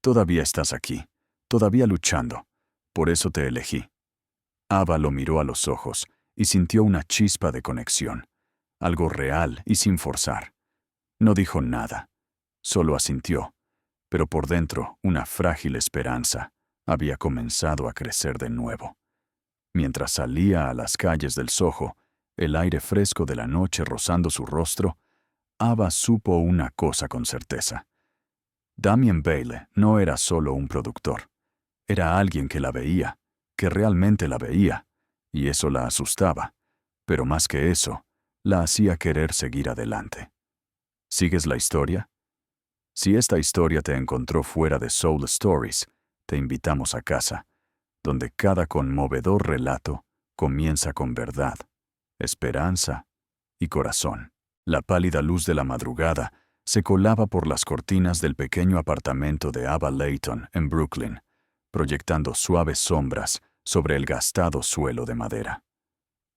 Todavía estás aquí, todavía luchando. Por eso te elegí. Ava lo miró a los ojos y sintió una chispa de conexión, algo real y sin forzar. No dijo nada, solo asintió, pero por dentro una frágil esperanza había comenzado a crecer de nuevo. Mientras salía a las calles del Soho, el aire fresco de la noche rozando su rostro, Ava supo una cosa con certeza. Damien Bailey no era solo un productor. Era alguien que la veía, que realmente la veía, y eso la asustaba. Pero más que eso, la hacía querer seguir adelante. ¿Sigues la historia? Si esta historia te encontró fuera de Soul Stories, te invitamos a casa, donde cada conmovedor relato comienza con verdad, esperanza y corazón. La pálida luz de la madrugada se colaba por las cortinas del pequeño apartamento de Ava Layton en Brooklyn, proyectando suaves sombras sobre el gastado suelo de madera.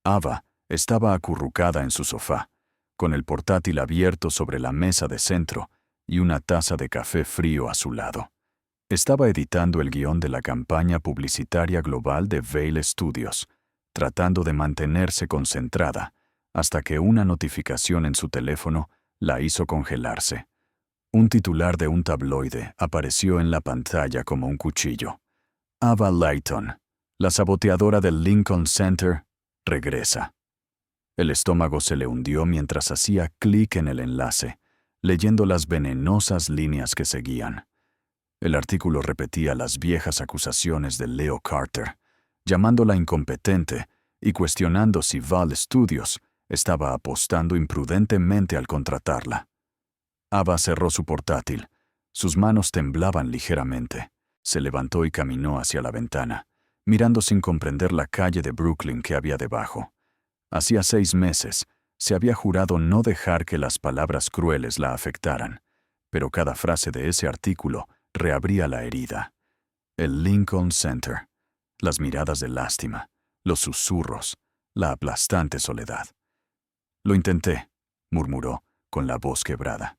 Ava estaba acurrucada en su sofá, con el portátil abierto sobre la mesa de centro y una taza de café frío a su lado. Estaba editando el guión de la campaña publicitaria global de Veil Studios, tratando de mantenerse concentrada, hasta que una notificación en su teléfono la hizo congelarse. Un titular de un tabloide apareció en la pantalla como un cuchillo. Ava Layton, la saboteadora del Lincoln Center, regresa. El estómago se le hundió mientras hacía clic en el enlace, leyendo las venenosas líneas que seguían. El artículo repetía las viejas acusaciones de Leo Carter, llamándola incompetente y cuestionando si Val Studios estaba apostando imprudentemente al contratarla. Ava cerró su portátil. Sus manos temblaban ligeramente. Se levantó y caminó hacia la ventana, mirando sin comprender la calle de Brooklyn que había debajo. Hacía 6 meses, se había jurado no dejar que las palabras crueles la afectaran, pero cada frase de ese artículo reabría la herida. El Lincoln Center. las miradas de lástima, los susurros, la aplastante soledad. Lo intenté, murmuró, con la voz quebrada.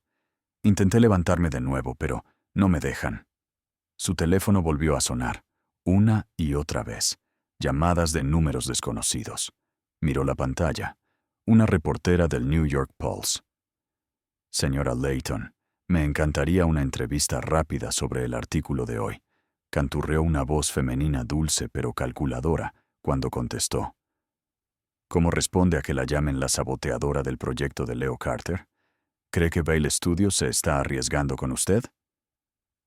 Intenté levantarme de nuevo, pero no me dejan. Su teléfono volvió a sonar, una y otra vez. Llamadas de números desconocidos. Miró la pantalla. Una reportera del New York Pulse. Señora Layton, me encantaría una entrevista rápida sobre el artículo de hoy. Canturreó una voz femenina dulce pero calculadora cuando contestó. ¿Cómo responde a que la llamen la saboteadora del proyecto de Leo Carter? ¿Cree que Vail Studios se está arriesgando con usted?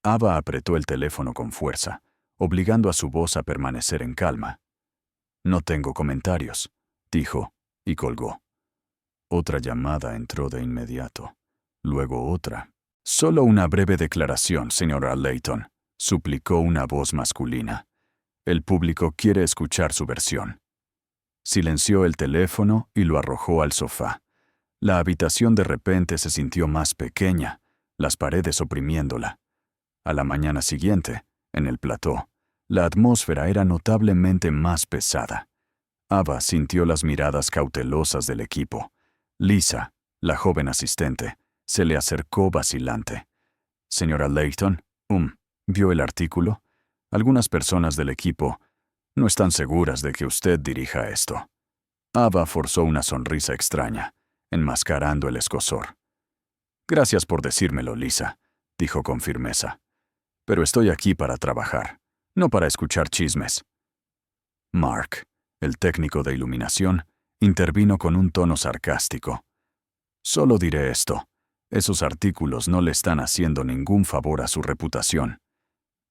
Ava apretó el teléfono con fuerza, obligando a su voz a permanecer en calma. No tengo comentarios, dijo, y colgó. Otra llamada entró de inmediato. Luego otra. Solo una breve declaración, señora Layton, suplicó una voz masculina. El público quiere escuchar su versión. Silenció el teléfono y lo arrojó al sofá. La habitación de repente se sintió más pequeña, las paredes oprimiéndola. A la mañana siguiente, en el plató, la atmósfera era notablemente más pesada. Ava sintió las miradas cautelosas del equipo. Lisa, la joven asistente, se le acercó vacilante. Señora Layton, ¿vio el artículo? Algunas personas del equipo no están seguras de que usted dirija esto. Ava forzó una sonrisa extraña, enmascarando el escozor. Gracias por decírmelo, Lisa, dijo con firmeza. Pero estoy aquí para trabajar, no para escuchar chismes. Mark, el técnico de iluminación, intervino con un tono sarcástico. Solo diré esto. Esos artículos no le están haciendo ningún favor a su reputación.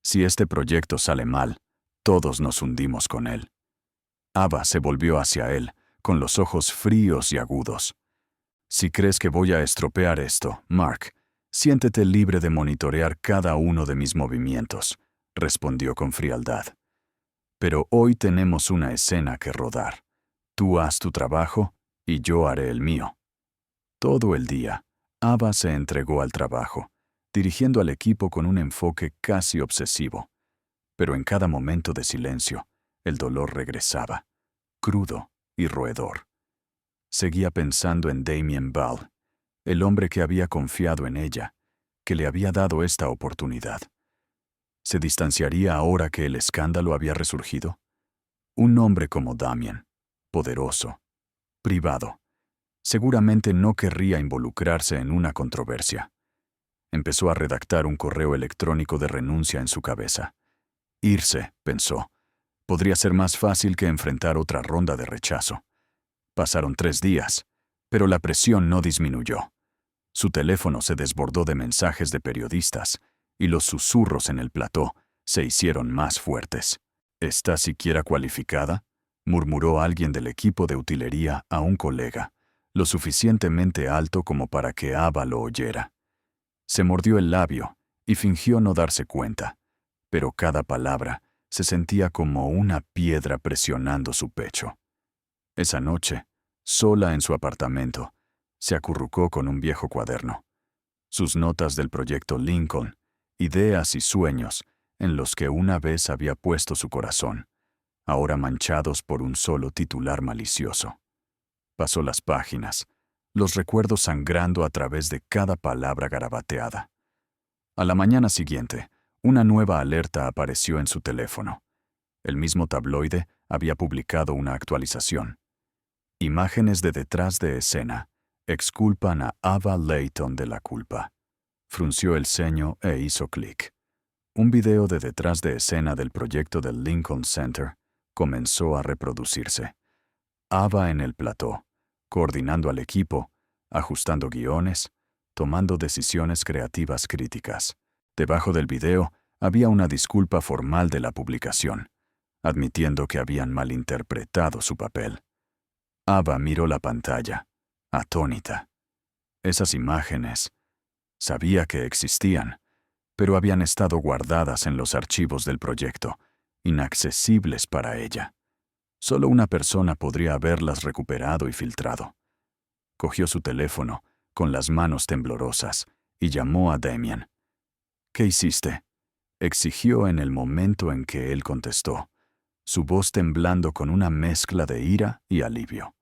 Si este proyecto sale mal, todos nos hundimos con él. Ava se volvió hacia él, con los ojos fríos y agudos. Si crees que voy a estropear esto, Mark, siéntete libre de monitorear cada uno de mis movimientos, respondió con frialdad. Pero hoy tenemos una escena que rodar. Tú haz tu trabajo y yo haré el mío. Todo el día, Ava se entregó al trabajo, dirigiendo al equipo con un enfoque casi obsesivo. Pero en cada momento de silencio, el dolor regresaba, crudo y roedor. Seguía pensando en Damien Ball, el hombre que había confiado en ella, que le había dado esta oportunidad. ¿Se distanciaría ahora que el escándalo había resurgido? Un hombre como Damien, poderoso, privado, seguramente no querría involucrarse en una controversia. Empezó a redactar un correo electrónico de renuncia en su cabeza. Irse, pensó, podría ser más fácil que enfrentar otra ronda de rechazo. Pasaron 3 días, pero la presión no disminuyó. Su teléfono se desbordó de mensajes de periodistas, y los susurros en el plató se hicieron más fuertes. ¿Está siquiera cualificada?, murmuró alguien del equipo de utilería a un colega, lo suficientemente alto como para que Ava lo oyera. Se mordió el labio y fingió no darse cuenta, pero cada palabra se sentía como una piedra presionando su pecho. Esa noche, sola en su apartamento, se acurrucó con un viejo cuaderno. Sus notas del proyecto Lincoln, ideas y sueños en los que una vez había puesto su corazón, ahora manchados por un solo titular malicioso. Pasó las páginas, los recuerdos sangrando a través de cada palabra garabateada. A la mañana siguiente, una nueva alerta apareció en su teléfono. El mismo tabloide había publicado una actualización. Imágenes de detrás de escena exculpan a Ava Layton de la culpa. Frunció el ceño e hizo clic. Un video de detrás de escena del proyecto del Lincoln Center comenzó a reproducirse. Ava en el plató, coordinando al equipo, ajustando guiones, tomando decisiones creativas críticas. Debajo del video había una disculpa formal de la publicación, admitiendo que habían malinterpretado su papel. Ava miró la pantalla, atónita. Esas imágenes, sabía que existían, pero habían estado guardadas en los archivos del proyecto, inaccesibles para ella. Solo una persona podría haberlas recuperado y filtrado. Cogió su teléfono, con las manos temblorosas, y llamó a Damien. ¿Qué hiciste?, exigió en el momento en que él contestó. su voz temblando con una mezcla de ira y alivio.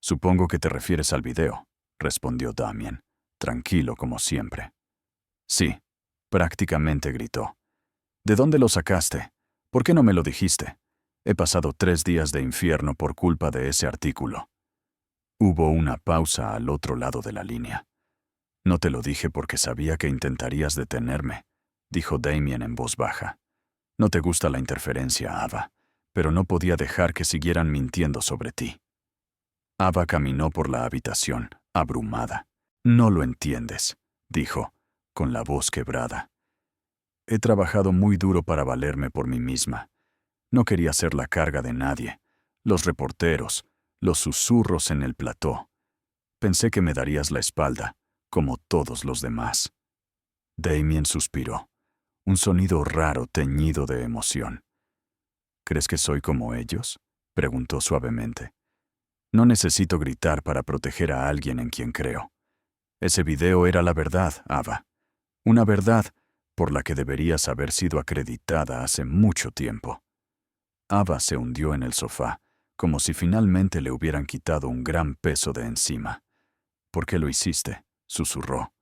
«Supongo que te refieres al video», respondió Damien, tranquilo como siempre. «Sí», prácticamente gritó. «¿De dónde lo sacaste? ¿Por qué no me lo dijiste? He pasado 3 días de infierno por culpa de ese artículo». Hubo una pausa al otro lado de la línea. «No te lo dije porque sabía que intentarías detenerme», dijo Damien en voz baja. «No te gusta la interferencia, Ava, pero no podía dejar que siguieran mintiendo sobre ti». Ava caminó por la habitación, abrumada. «No lo entiendes», dijo, con la voz quebrada. «He trabajado muy duro para valerme por mí misma. No quería ser la carga de nadie. Los reporteros, los susurros en el plató. Pensé que me darías la espalda, como todos los demás». Damien suspiró, un sonido raro teñido de emoción. «¿Crees que soy como ellos?», preguntó suavemente. «No necesito gritar para proteger a alguien en quien creo. Ese video era la verdad, Ava. Una verdad por la que deberías haber sido acreditada hace mucho tiempo». Ava se hundió en el sofá, como si finalmente le hubieran quitado un gran peso de encima. «¿Por qué lo hiciste?», susurró.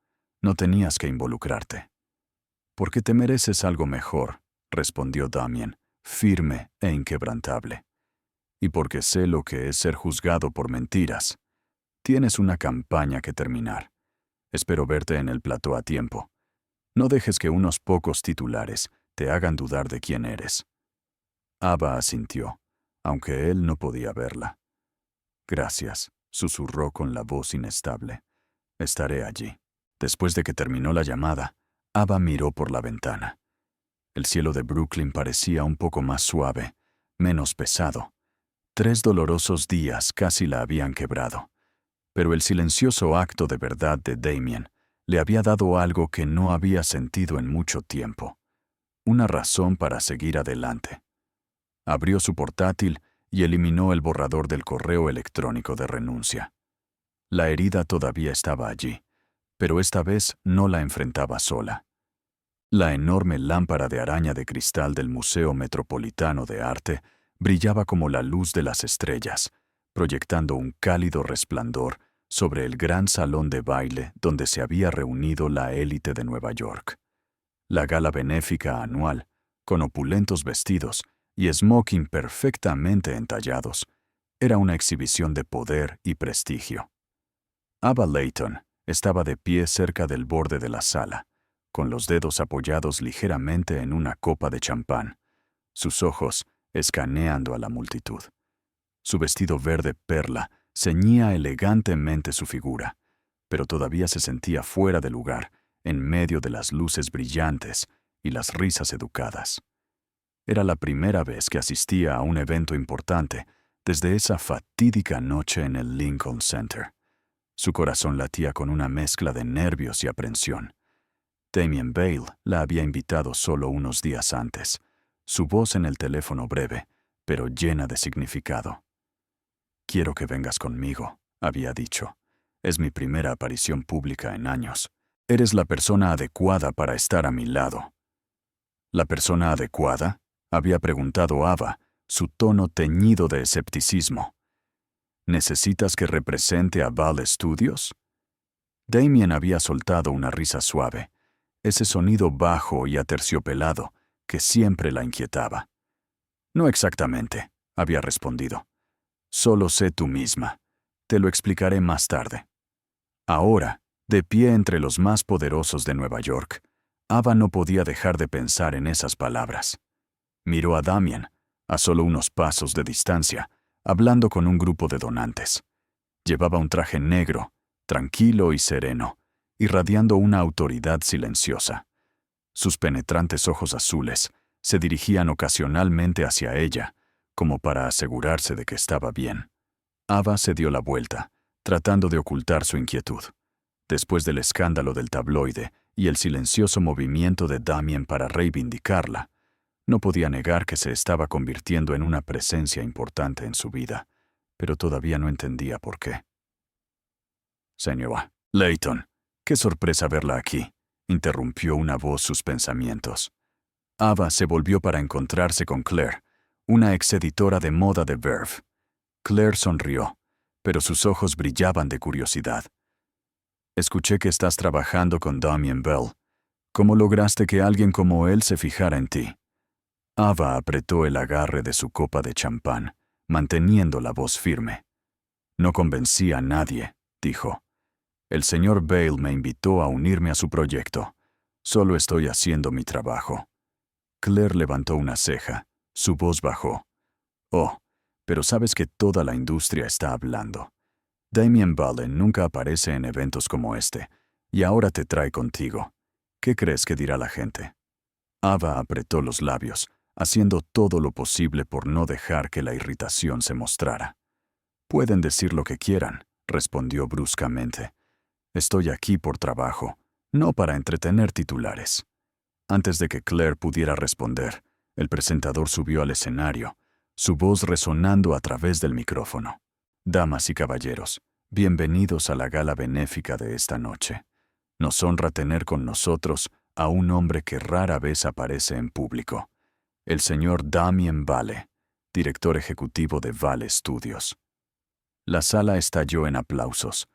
«No tenías que involucrarte». «Porque te mereces algo mejor», respondió Damien, firme e inquebrantable. «Y porque sé lo que es ser juzgado por mentiras. Tienes una campaña que terminar. Espero verte en el plató a tiempo. No dejes que unos pocos titulares te hagan dudar de quién eres». Ava asintió, aunque él no podía verla. «Gracias», susurró con la voz inestable. «Estaré allí». Después de que terminó la llamada, Ava miró por la ventana. El cielo de Brooklyn parecía un poco más suave, menos pesado. 3 dolorosos días casi la habían quebrado. Pero el silencioso acto de verdad de Damien le había dado algo que no había sentido en mucho tiempo. Una razón para seguir adelante. Abrió su portátil y eliminó el borrador del correo electrónico de renuncia. La herida todavía estaba allí, pero esta vez no la enfrentaba sola. La enorme lámpara de araña de cristal del Museo Metropolitano de Arte brillaba como la luz de las estrellas, proyectando un cálido resplandor sobre el gran salón de baile donde se había reunido la élite de Nueva York. La gala benéfica anual, con opulentos vestidos y smoking perfectamente entallados, era una exhibición de poder y prestigio. Ava Layton estaba de pie cerca del borde de la sala, con los dedos apoyados ligeramente en una copa de champán, sus ojos escaneando a la multitud. Su vestido verde perla ceñía elegantemente su figura, pero todavía se sentía fuera de lugar en medio de las luces brillantes y las risas educadas. Era la primera vez que asistía a un evento importante desde esa fatídica noche en el Lincoln Center. Su corazón latía con una mezcla de nervios y aprensión. Damien Bale la había invitado solo unos días antes, su voz en el teléfono breve, pero llena de significado. «Quiero que vengas conmigo», había dicho. «Es mi primera aparición pública en años. Eres la persona adecuada para estar a mi lado». «¿La persona adecuada?», había preguntado Ava, su tono teñido de escepticismo. «¿Necesitas que represente a Val Studios?» Damien había soltado una risa suave, ese sonido bajo y aterciopelado que siempre la inquietaba. «No exactamente», había respondido. «Solo sé tú misma. Te lo explicaré más tarde». Ahora, de pie entre los más poderosos de Nueva York, Ava no podía dejar de pensar en esas palabras. Miró a Damien, a solo unos pasos de distancia, hablando con un grupo de donantes. Llevaba un traje negro, tranquilo y sereno, irradiando una autoridad silenciosa. Sus penetrantes ojos azules se dirigían ocasionalmente hacia ella, como para asegurarse de que estaba bien. Ava se dio la vuelta, tratando de ocultar su inquietud. Después del escándalo del tabloide y el silencioso movimiento de Damien para reivindicarla, no podía negar que se estaba convirtiendo en una presencia importante en su vida, pero todavía no entendía por qué. «Señora Layton, qué sorpresa verla aquí», interrumpió una voz sus pensamientos. Ava se volvió para encontrarse con Claire, una exeditora de moda de Verve. Claire sonrió, pero sus ojos brillaban de curiosidad. Escuché que estás trabajando con Damien Bell. ¿Cómo lograste que alguien como él se fijara en ti? Ava apretó el agarre de su copa de champán, manteniendo la voz firme. No convencí a nadie, dijo. El señor Bale me invitó a unirme a su proyecto. Solo estoy haciendo mi trabajo. Claire levantó una ceja. Su voz bajó. Oh, pero sabes que toda la industria está hablando. Damien Bale nunca aparece en eventos como este, y ahora te trae contigo. ¿Qué crees que dirá la gente? Ava apretó los labios, haciendo todo lo posible por no dejar que la irritación se mostrara. Pueden decir lo que quieran, respondió bruscamente. Estoy aquí por trabajo, no para entretener titulares. Antes de que Claire pudiera responder, el presentador subió al escenario, su voz resonando a través del micrófono. Damas y caballeros, bienvenidos a la gala benéfica de esta noche. Nos honra tener con nosotros a un hombre que rara vez aparece en público, el señor Damien Bale, director ejecutivo de Bale Studios. La sala estalló en aplausos.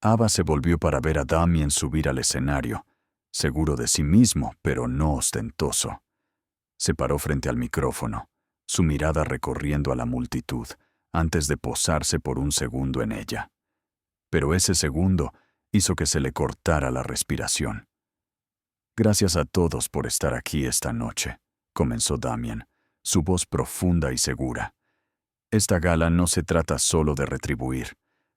Ava se volvió para ver a Damien subir al escenario, seguro de sí mismo, pero no ostentoso. Se paró frente al micrófono, su mirada recorriendo a la multitud, antes de posarse por un segundo en ella. Pero ese segundo hizo que se le cortara la respiración. Gracias a todos por estar aquí esta noche, comenzó Damien, su voz profunda y segura. Esta gala no se trata solo de retribuir,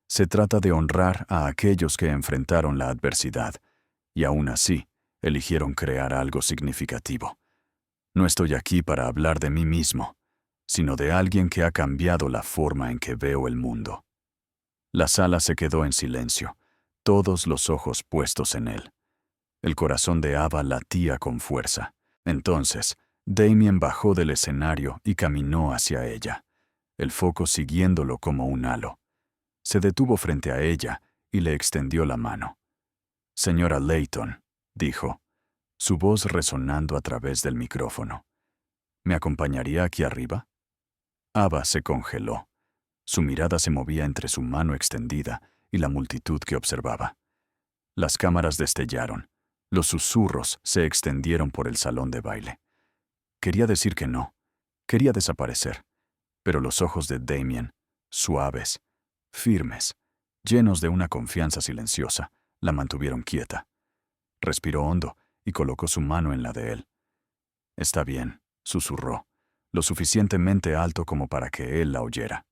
se trata de honrar a aquellos que enfrentaron la adversidad, y aún así, eligieron crear algo significativo. No estoy aquí para hablar de mí mismo, sino de alguien que ha cambiado la forma en que veo el mundo. La sala se quedó en silencio, todos los ojos puestos en él. El corazón de Ava latía con fuerza. Entonces, Damien bajó del escenario y caminó hacia ella, el foco siguiéndolo como un halo. Se detuvo frente a ella y le extendió la mano. «Señora Layton», dijo, su voz resonando a través del micrófono. «¿Me acompañaría aquí arriba?» Ava se congeló. Su mirada se movía entre su mano extendida y la multitud que observaba. Las cámaras destellaron. Los susurros se extendieron por el salón de baile. Quería decir que no. Quería desaparecer. Pero los ojos de Damien, suaves, firmes, llenos de una confianza silenciosa, la mantuvieron quieta. Respiró hondo y colocó su mano en la de él. «Está bien», susurró, lo suficientemente alto como para que él la oyera.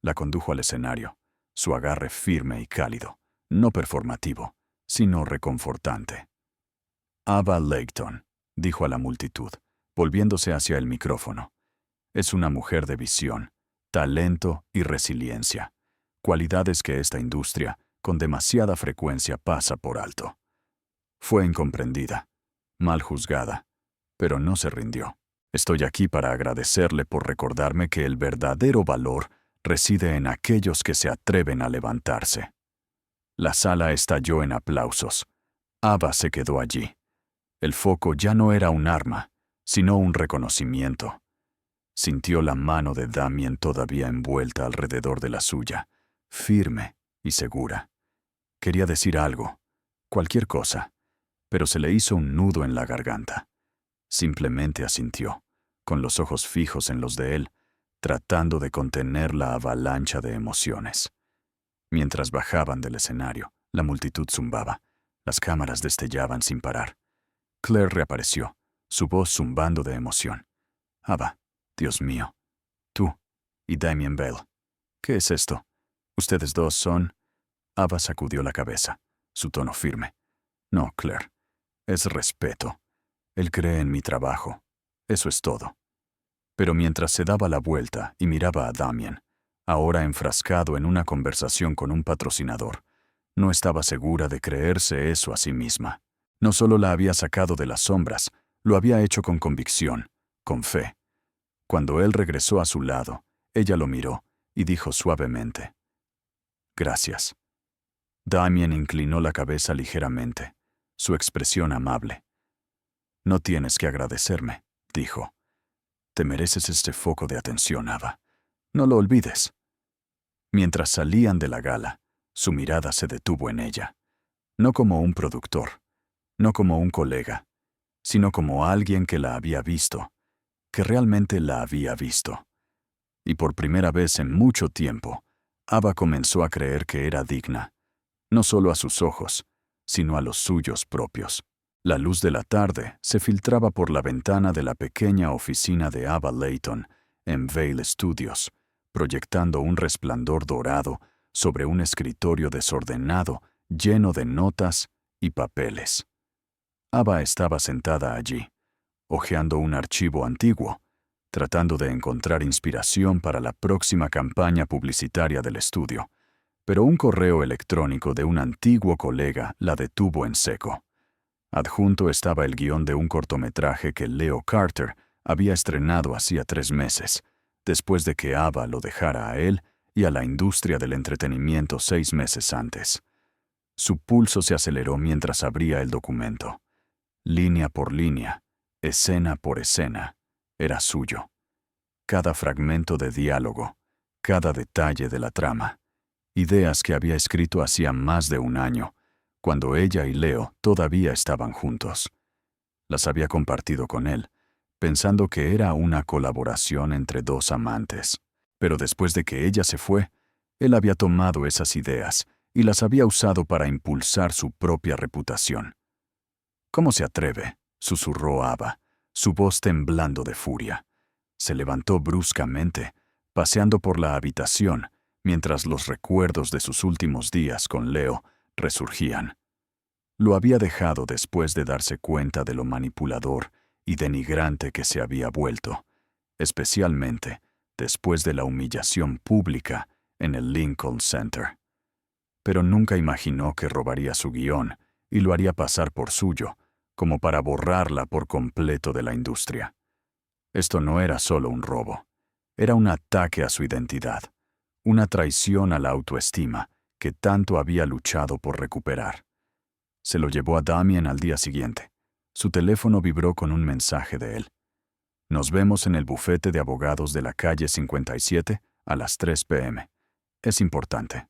La condujo al escenario, su agarre firme y cálido, no performativo, sino reconfortante. «Ava Layton», dijo a la multitud, volviéndose hacia el micrófono. «Es una mujer de visión, talento y resiliencia, cualidades que esta industria, con demasiada frecuencia, pasa por alto. Fue incomprendida, mal juzgada, pero no se rindió. Estoy aquí para agradecerle por recordarme que el verdadero valor reside en aquellos que se atreven a levantarse». La sala estalló en aplausos. Ava se quedó allí. El foco ya no era un arma, sino un reconocimiento. Sintió la mano de Damien todavía envuelta alrededor de la suya, firme y segura. Quería decir algo, cualquier cosa, pero se le hizo un nudo en la garganta. Simplemente asintió, con los ojos fijos en los de él, tratando de contener la avalancha de emociones. Mientras bajaban del escenario, la multitud zumbaba. Las cámaras destellaban sin parar. Claire reapareció, su voz zumbando de emoción. «Ava, Dios mío, tú y Damien Bale. ¿Qué es esto? Ustedes dos son...» Ava sacudió la cabeza, su tono firme. «No, Claire, es respeto. Él cree en mi trabajo. Eso es todo». Pero mientras se daba la vuelta y miraba a Damien, ahora enfrascado en una conversación con un patrocinador, no estaba segura de creerse eso a sí misma. No solo la había sacado de las sombras, lo había hecho con convicción, con fe. Cuando él regresó a su lado, ella lo miró y dijo suavemente: «Gracias». Damien inclinó la cabeza ligeramente, su expresión amable. «No tienes que agradecerme», dijo. Te mereces este foco de atención, Ava. No lo olvides. Mientras salían de la gala, su mirada se detuvo en ella. No como un productor, no como un colega, sino como alguien que la había visto, que realmente la había visto. Y por primera vez en mucho tiempo, Ava comenzó a creer que era digna, no solo a sus ojos, sino a los suyos propios. La luz de la tarde se filtraba por la ventana de la pequeña oficina de Ava Layton en Vale Studios, proyectando un resplandor dorado sobre un escritorio desordenado lleno de notas y papeles. Ava estaba sentada allí, hojeando un archivo antiguo, tratando de encontrar inspiración para la próxima campaña publicitaria del estudio, pero un correo electrónico de un antiguo colega la detuvo en seco. Adjunto estaba el guión de un cortometraje que Leo Carter había estrenado hacía 3 meses, después de que Ava lo dejara a él y a la industria del entretenimiento 6 meses antes. Su pulso se aceleró mientras abría el documento. Línea por línea, escena por escena, era suyo. Cada fragmento de diálogo, cada detalle de la trama. Ideas que había escrito hacía más de 1 año, cuando ella y Leo todavía estaban juntos. Las había compartido con él, pensando que era una colaboración entre 2 amantes. Pero después de que ella se fue, él había tomado esas ideas y las había usado para impulsar su propia reputación. «¿Cómo se atreve?», susurró Ava, su voz temblando de furia. Se levantó bruscamente, paseando por la habitación, mientras los recuerdos de sus últimos días con Leo resurgían. Lo había dejado después de darse cuenta de lo manipulador y denigrante que se había vuelto, especialmente después de la humillación pública en el Lincoln Center. Pero nunca imaginó que robaría su guión y lo haría pasar por suyo, como para borrarla por completo de la industria. Esto no era solo un robo, era un ataque a su identidad, una traición a la autoestima que tanto había luchado por recuperar. Se lo llevó a Damien al día siguiente. Su teléfono vibró con un mensaje de él. «Nos vemos en el bufete de abogados de la calle 57 a las 3 p.m. Es importante».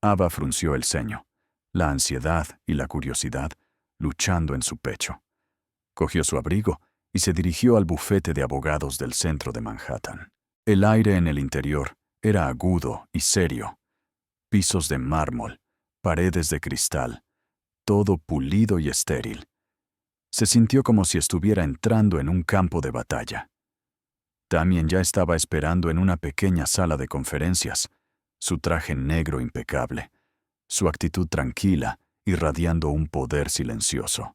Ava frunció el ceño, la ansiedad y la curiosidad luchando en su pecho. Cogió su abrigo y se dirigió al bufete de abogados del centro de Manhattan. El aire en el interior era agudo y serio. Pisos de mármol, paredes de cristal, todo pulido y estéril. Se sintió como si estuviera entrando en un campo de batalla. Damien ya estaba esperando en una pequeña sala de conferencias, su traje negro impecable, su actitud tranquila irradiando un poder silencioso.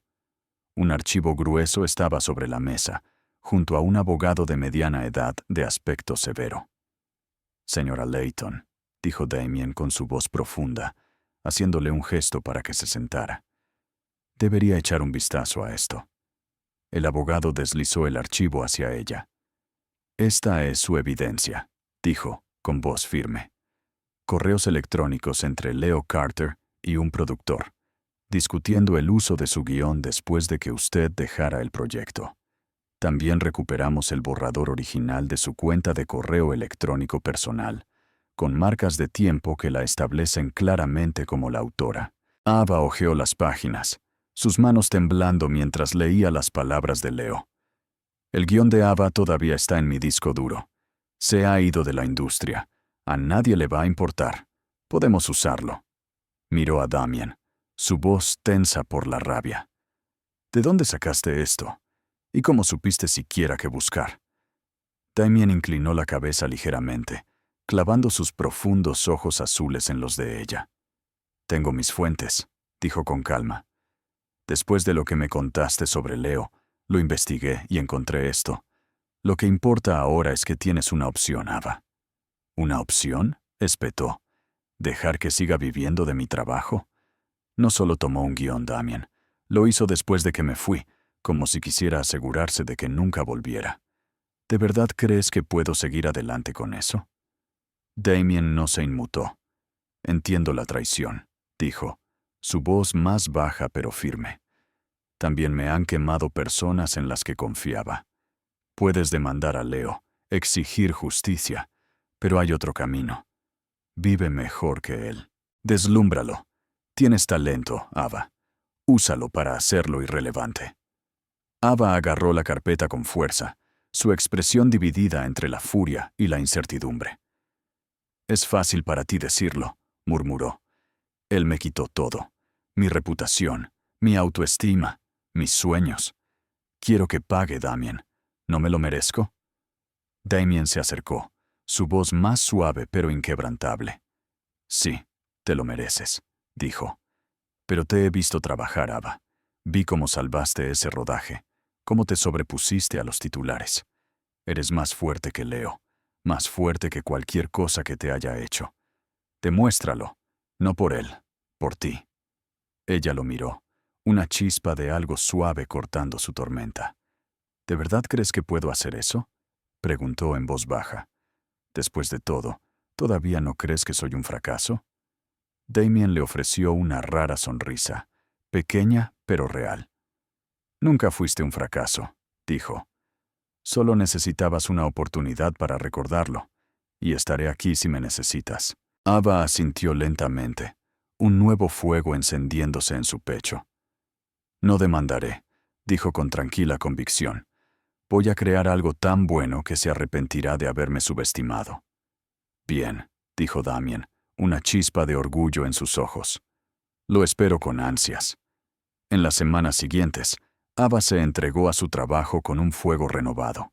Un archivo grueso estaba sobre la mesa, junto a un abogado de mediana edad de aspecto severo. «Señora Layton», dijo Damien con su voz profunda, haciéndole un gesto para que se sentara. «Debería echar un vistazo a esto». El abogado deslizó el archivo hacia ella. «Esta es su evidencia», dijo, con voz firme. Correos electrónicos entre Leo Carter y un productor, discutiendo el uso de su guión después de que usted dejara el proyecto. También recuperamos el borrador original de su cuenta de correo electrónico personal, con marcas de tiempo que la establecen claramente como la autora. Ava hojeó las páginas, sus manos temblando mientras leía las palabras de Leo. «El guión de Ava todavía está en mi disco duro. Se ha ido de la industria. A nadie le va a importar. Podemos usarlo». Miró a Damien, su voz tensa por la rabia. «¿De dónde sacaste esto? ¿Y cómo supiste siquiera qué buscar?» Damien inclinó la cabeza ligeramente, clavando sus profundos ojos azules en los de ella. «Tengo mis fuentes», dijo con calma. «Después de lo que me contaste sobre Leo, lo investigué y encontré esto. Lo que importa ahora es que tienes una opción, Ava». «¿Una opción?», espetó. «¿Dejar que siga viviendo de mi trabajo?» No solo tomó un guión, Damien. Lo hizo después de que me fui, como si quisiera asegurarse de que nunca volviera. ¿De verdad crees que puedo seguir adelante con eso?» Damien no se inmutó. «Entiendo la traición», dijo, su voz más baja pero firme. «También me han quemado personas en las que confiaba. Puedes demandar a Leo, exigir justicia, pero hay otro camino. Vive mejor que él. Deslúmbralo. Tienes talento, Ava. Úsalo para hacerlo irrelevante. Ava agarró la carpeta con fuerza, su expresión dividida entre la furia y la incertidumbre. Es fácil para ti decirlo, murmuró. Él me quitó todo. Mi reputación, mi autoestima, mis sueños. Quiero que pague, Damien. ¿No me lo merezco? Damien se acercó, su voz más suave pero inquebrantable. Sí, te lo mereces, dijo. Pero te he visto trabajar, Ava. Vi cómo salvaste ese rodaje, cómo te sobrepusiste a los titulares. Eres más fuerte que Leo, más fuerte que cualquier cosa que te haya hecho. Demuéstralo, no por él, por ti. Ella lo miró, una chispa de algo suave cortando su tormenta. ¿De verdad crees que puedo hacer eso?, preguntó en voz baja. Después de todo, ¿todavía no crees que soy un fracaso? Damien le ofreció una rara sonrisa, pequeña pero real. Nunca fuiste un fracaso, dijo. Solo necesitabas una oportunidad para recordarlo, y estaré aquí si me necesitas. Ava asintió lentamente, un nuevo fuego encendiéndose en su pecho. No demandaré, dijo con tranquila convicción. Voy a crear algo tan bueno que se arrepentirá de haberme subestimado. Bien, dijo Damien, una chispa de orgullo en sus ojos. Lo espero con ansias. En las semanas siguientes, Ava se entregó a su trabajo con un fuego renovado.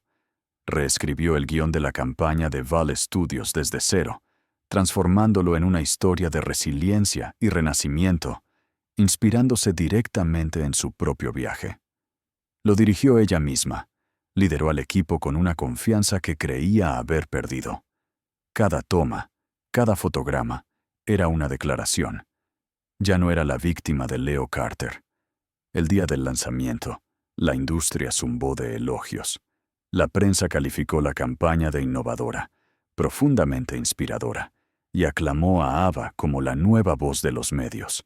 Reescribió el guión de la campaña de Val Studios desde cero, transformándolo en una historia de resiliencia y renacimiento, inspirándose directamente en su propio viaje. Lo dirigió ella misma. Lideró al equipo con una confianza que creía haber perdido. Cada toma, cada fotograma, era una declaración. Ya no era la víctima de Leo Carter. El día del lanzamiento, la industria zumbó de elogios. La prensa calificó la campaña de innovadora, profundamente inspiradora, y aclamó a Ava como la nueva voz de los medios.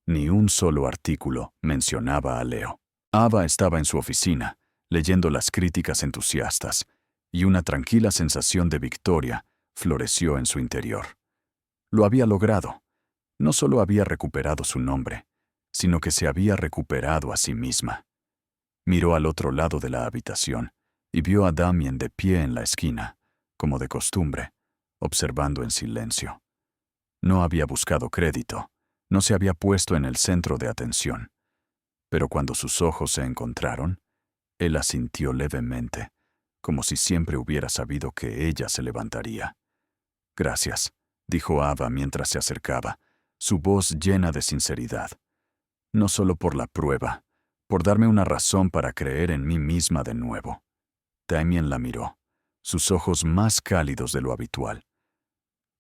Ni un solo artículo mencionaba a Leo. Ava estaba en su oficina, leyendo las críticas entusiastas, y una tranquila sensación de victoria floreció en su interior. Lo había logrado. No solo había recuperado su nombre, sino que se había recuperado a sí misma. Miró al otro lado de la habitación y vio a Damien de pie en la esquina, como de costumbre, observando en silencio. No había buscado crédito, no se había puesto en el centro de atención. Pero cuando sus ojos se encontraron, él asintió levemente, como si siempre hubiera sabido que ella se levantaría. Gracias, dijo Ava mientras se acercaba, su voz llena de sinceridad. No solo por la prueba, por darme una razón para creer en mí misma de nuevo. Damien la miró, sus ojos más cálidos de lo habitual.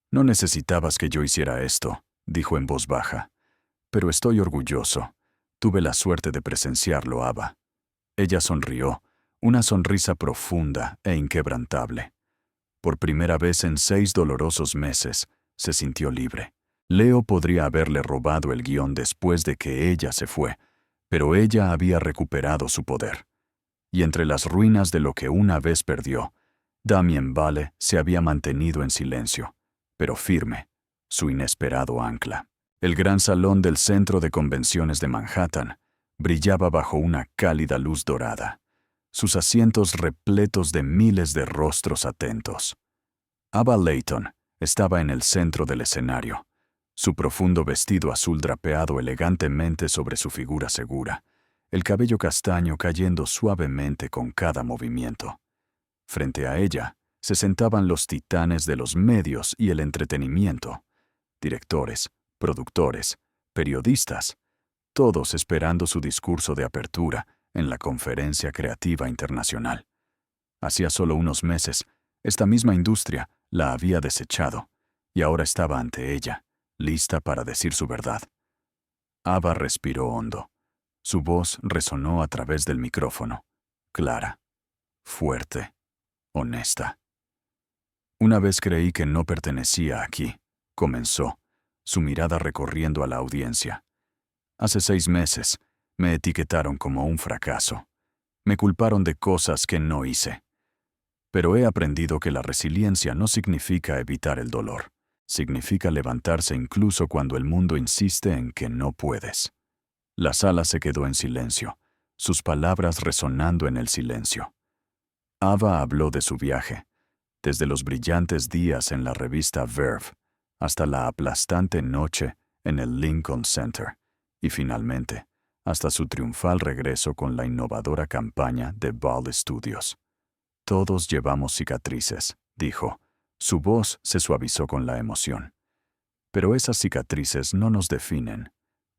No necesitabas que yo hiciera esto, dijo en voz baja. Pero estoy orgulloso. Tuve la suerte de presenciarlo, Ava. Ella sonrió, una sonrisa profunda e inquebrantable. Por primera vez en 6 dolorosos meses, se sintió libre. Leo podría haberle robado el guión después de que ella se fue, pero ella había recuperado su poder. Y entre las ruinas de lo que una vez perdió, Damien Vale se había mantenido en silencio, pero firme, su inesperado ancla. El gran salón del Centro de Convenciones de Manhattan brillaba bajo una cálida luz dorada, sus asientos repletos de miles de rostros atentos. Ava Layton estaba en el centro del escenario, su profundo vestido azul drapeado elegantemente sobre su figura segura, el cabello castaño cayendo suavemente con cada movimiento. Frente a ella se sentaban los titanes de los medios y el entretenimiento, directores, productores, periodistas, todos esperando su discurso de apertura en la Conferencia Creativa Internacional. Hacía solo unos meses, esta misma industria la había desechado, y ahora estaba ante ella, lista para decir su verdad. Ava respiró hondo. Su voz resonó a través del micrófono, clara, fuerte, honesta. Una vez creí que no pertenecía aquí, comenzó, su mirada recorriendo a la audiencia. Hace 6 meses, me etiquetaron como un fracaso. Me culparon de cosas que no hice. Pero he aprendido que la resiliencia no significa evitar el dolor. Significa levantarse incluso cuando el mundo insiste en que no puedes. La sala se quedó en silencio, sus palabras resonando en el silencio. Ava habló de su viaje, desde los brillantes días en la revista Verve hasta la aplastante noche en el Lincoln Center y finalmente hasta su triunfal regreso con la innovadora campaña de Ball Studios. Todos llevamos cicatrices, dijo. Su voz se suavizó con la emoción. Pero esas cicatrices no nos definen.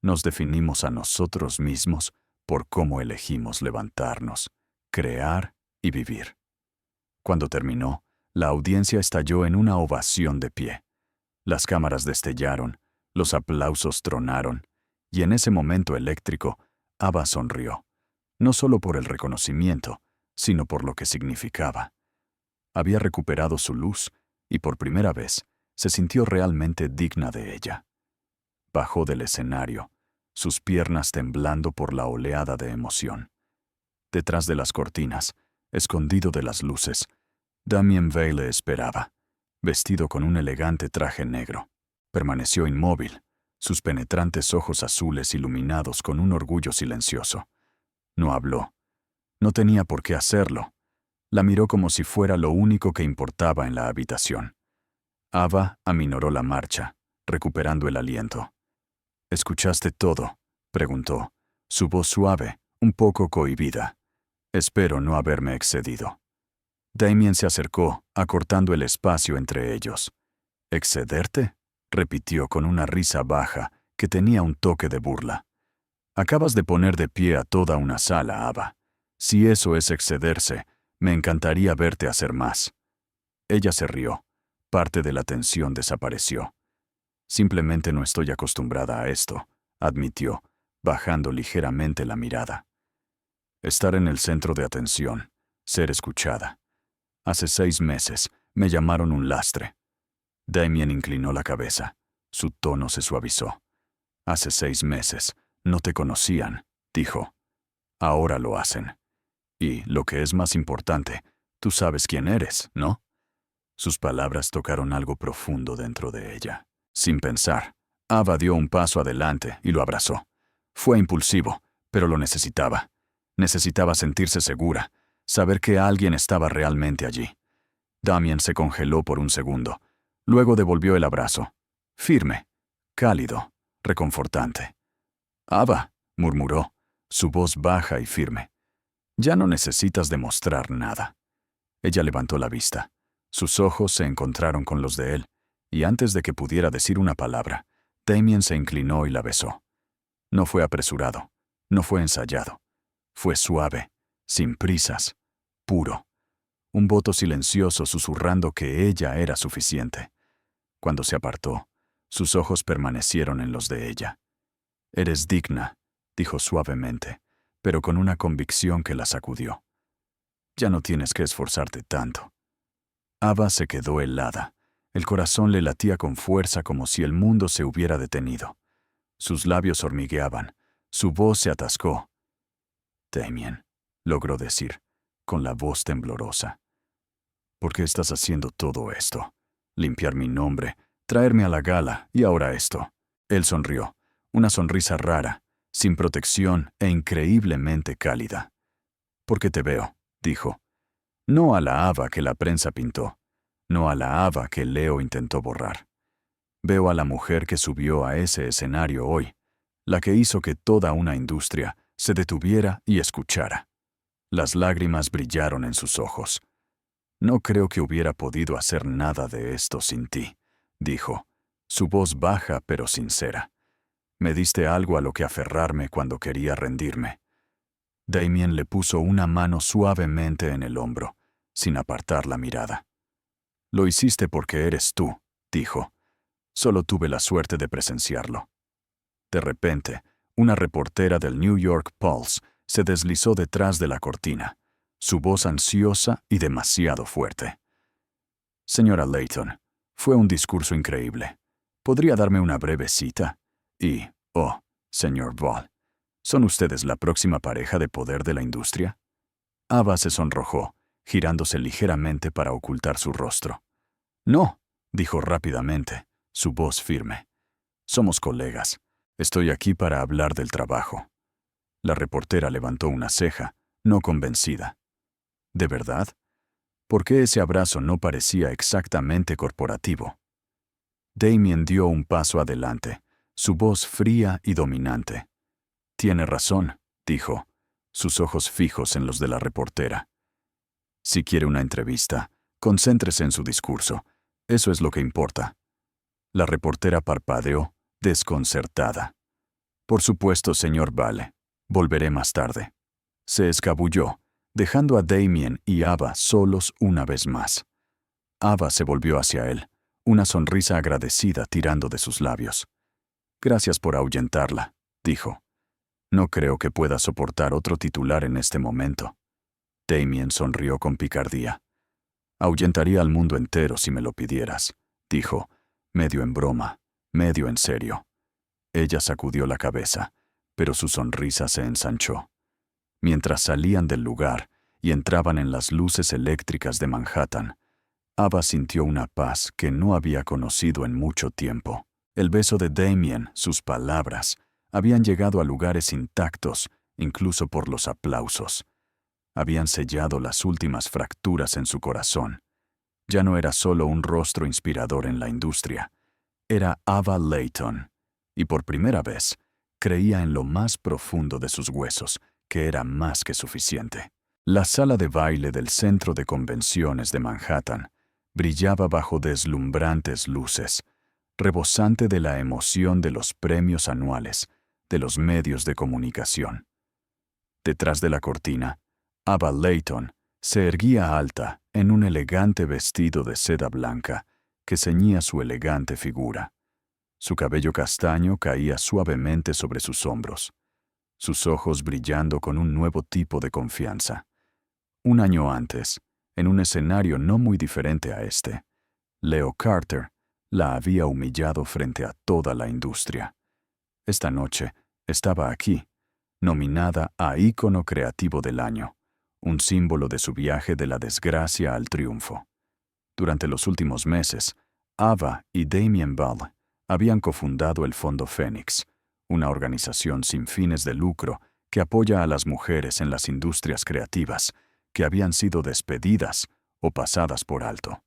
Nos definimos a nosotros mismos por cómo elegimos levantarnos, crear y vivir. Cuando terminó, la audiencia estalló en una ovación de pie. Las cámaras destellaron, los aplausos tronaron, y en ese momento eléctrico, Ava sonrió, no solo por el reconocimiento, sino por lo que significaba. Había recuperado su luz, y por primera vez, se sintió realmente digna de ella. Bajó del escenario, sus piernas temblando por la oleada de emoción. Detrás de las cortinas, escondido de las luces, Damien Vale le esperaba, vestido con un elegante traje negro. Permaneció inmóvil, sus penetrantes ojos azules iluminados con un orgullo silencioso. No habló. No tenía por qué hacerlo. La miró como si fuera lo único que importaba en la habitación. Ava aminoró la marcha, recuperando el aliento. ¿Escuchaste todo?, preguntó, su voz suave, un poco cohibida. Espero no haberme excedido. Damien se acercó, acortando el espacio entre ellos. ¿Excederte?, repitió con una risa baja que tenía un toque de burla. Acabas de poner de pie a toda una sala, Ava. Si eso es excederse, me encantaría verte hacer más. Ella se rió. Parte de la tensión desapareció. Simplemente no estoy acostumbrada a esto, admitió, bajando ligeramente la mirada. Estar en el centro de atención, ser escuchada. Hace 6 meses me llamaron un lastre. Damien inclinó la cabeza. Su tono se suavizó. Hace 6 meses no te conocían, dijo. Ahora lo hacen. Y, lo que es más importante, tú sabes quién eres, ¿no? Sus palabras tocaron algo profundo dentro de ella. Sin pensar, Ava dio un paso adelante y lo abrazó. Fue impulsivo, pero lo necesitaba. Necesitaba sentirse segura, saber que alguien estaba realmente allí. Damien se congeló por un segundo. Luego devolvió el abrazo. Firme, cálido, reconfortante. «Ava», murmuró, su voz baja y firme. «Ya no necesitas demostrar nada». Ella levantó la vista. Sus ojos se encontraron con los de él, y antes de que pudiera decir una palabra, Damien se inclinó y la besó. No fue apresurado, no fue ensayado. Fue suave, sin prisas, puro. Un voto silencioso susurrando que ella era suficiente. Cuando se apartó, sus ojos permanecieron en los de ella. «Eres digna», dijo suavemente, pero con una convicción que la sacudió. «Ya no tienes que esforzarte tanto». Ava se quedó helada. El corazón le latía con fuerza como si el mundo se hubiera detenido. Sus labios hormigueaban, su voz se atascó. «Damien», logró decir, con la voz temblorosa. «¿Por qué estás haciendo todo esto? Limpiar mi nombre, traerme a la gala y ahora esto». Él sonrió, una sonrisa rara, sin protección e increíblemente cálida. «Porque te veo», dijo. No a la Ava que la prensa pintó, no a la Ava que Leo intentó borrar. Veo a la mujer que subió a ese escenario hoy, la que hizo que toda una industria se detuviera y escuchara. Las lágrimas brillaron en sus ojos. «No creo que hubiera podido hacer nada de esto sin ti», dijo, su voz baja pero sincera. «Me diste algo a lo que aferrarme cuando quería rendirme». Damien le puso una mano suavemente en el hombro, sin apartar la mirada. «Lo hiciste porque eres tú», dijo. «Solo tuve la suerte de presenciarlo». De repente, una reportera del New York Pulse se deslizó detrás de la cortina, su voz ansiosa y demasiado fuerte. «Señora Layton, fue un discurso increíble. ¿Podría darme una breve cita? Y, oh, señor Ball, ¿son ustedes la próxima pareja de poder de la industria?» Ava se sonrojó, girándose ligeramente para ocultar su rostro. No, dijo rápidamente, su voz firme. Somos colegas. Estoy aquí para hablar del trabajo. La reportera levantó una ceja, no convencida. ¿De verdad? ¿Por qué ese abrazo no parecía exactamente corporativo? Damien dio un paso adelante, su voz fría y dominante. Tiene razón, dijo, sus ojos fijos en los de la reportera. Si quiere una entrevista, concéntrese en su discurso. Eso es lo que importa. La reportera parpadeó, desconcertada. Por supuesto, señor Vale. Volveré más tarde. Se escabulló, dejando a Damien y Ava solos una vez más. Ava se volvió hacia él, una sonrisa agradecida tirando de sus labios. Gracias por ahuyentarla, dijo. No creo que pueda soportar otro titular en este momento. Damien sonrió con picardía. Ahuyentaría al mundo entero si me lo pidieras, dijo, medio en broma, medio en serio. Ella sacudió la cabeza, pero su sonrisa se ensanchó. Mientras salían del lugar y entraban en las luces eléctricas de Manhattan, Ava sintió una paz que no había conocido en mucho tiempo. El beso de Damien, sus palabras, habían llegado a lugares intactos, incluso por los aplausos. Habían sellado las últimas fracturas en su corazón. Ya no era solo un rostro inspirador en la industria. Era Ava Layton, y por primera vez, creía en lo más profundo de sus huesos, que era más que suficiente. La sala de baile del Centro de Convenciones de Manhattan brillaba bajo deslumbrantes luces, rebosante de la emoción de los premios anuales de los medios de comunicación. Detrás de la cortina, Ava Layton se erguía alta en un elegante vestido de seda blanca que ceñía su elegante figura. Su cabello castaño caía suavemente sobre sus hombros, sus ojos brillando con un nuevo tipo de confianza. Un año antes, en un escenario no muy diferente a este, Leo Carter la había humillado frente a toda la industria. Esta noche estaba aquí, nominada a Ícono Creativo del Año, un símbolo de su viaje de la desgracia al triunfo. Durante los últimos meses, Ava y Damien Ball habían cofundado el Fondo Fénix, una organización sin fines de lucro que apoya a las mujeres en las industrias creativas que habían sido despedidas o pasadas por alto.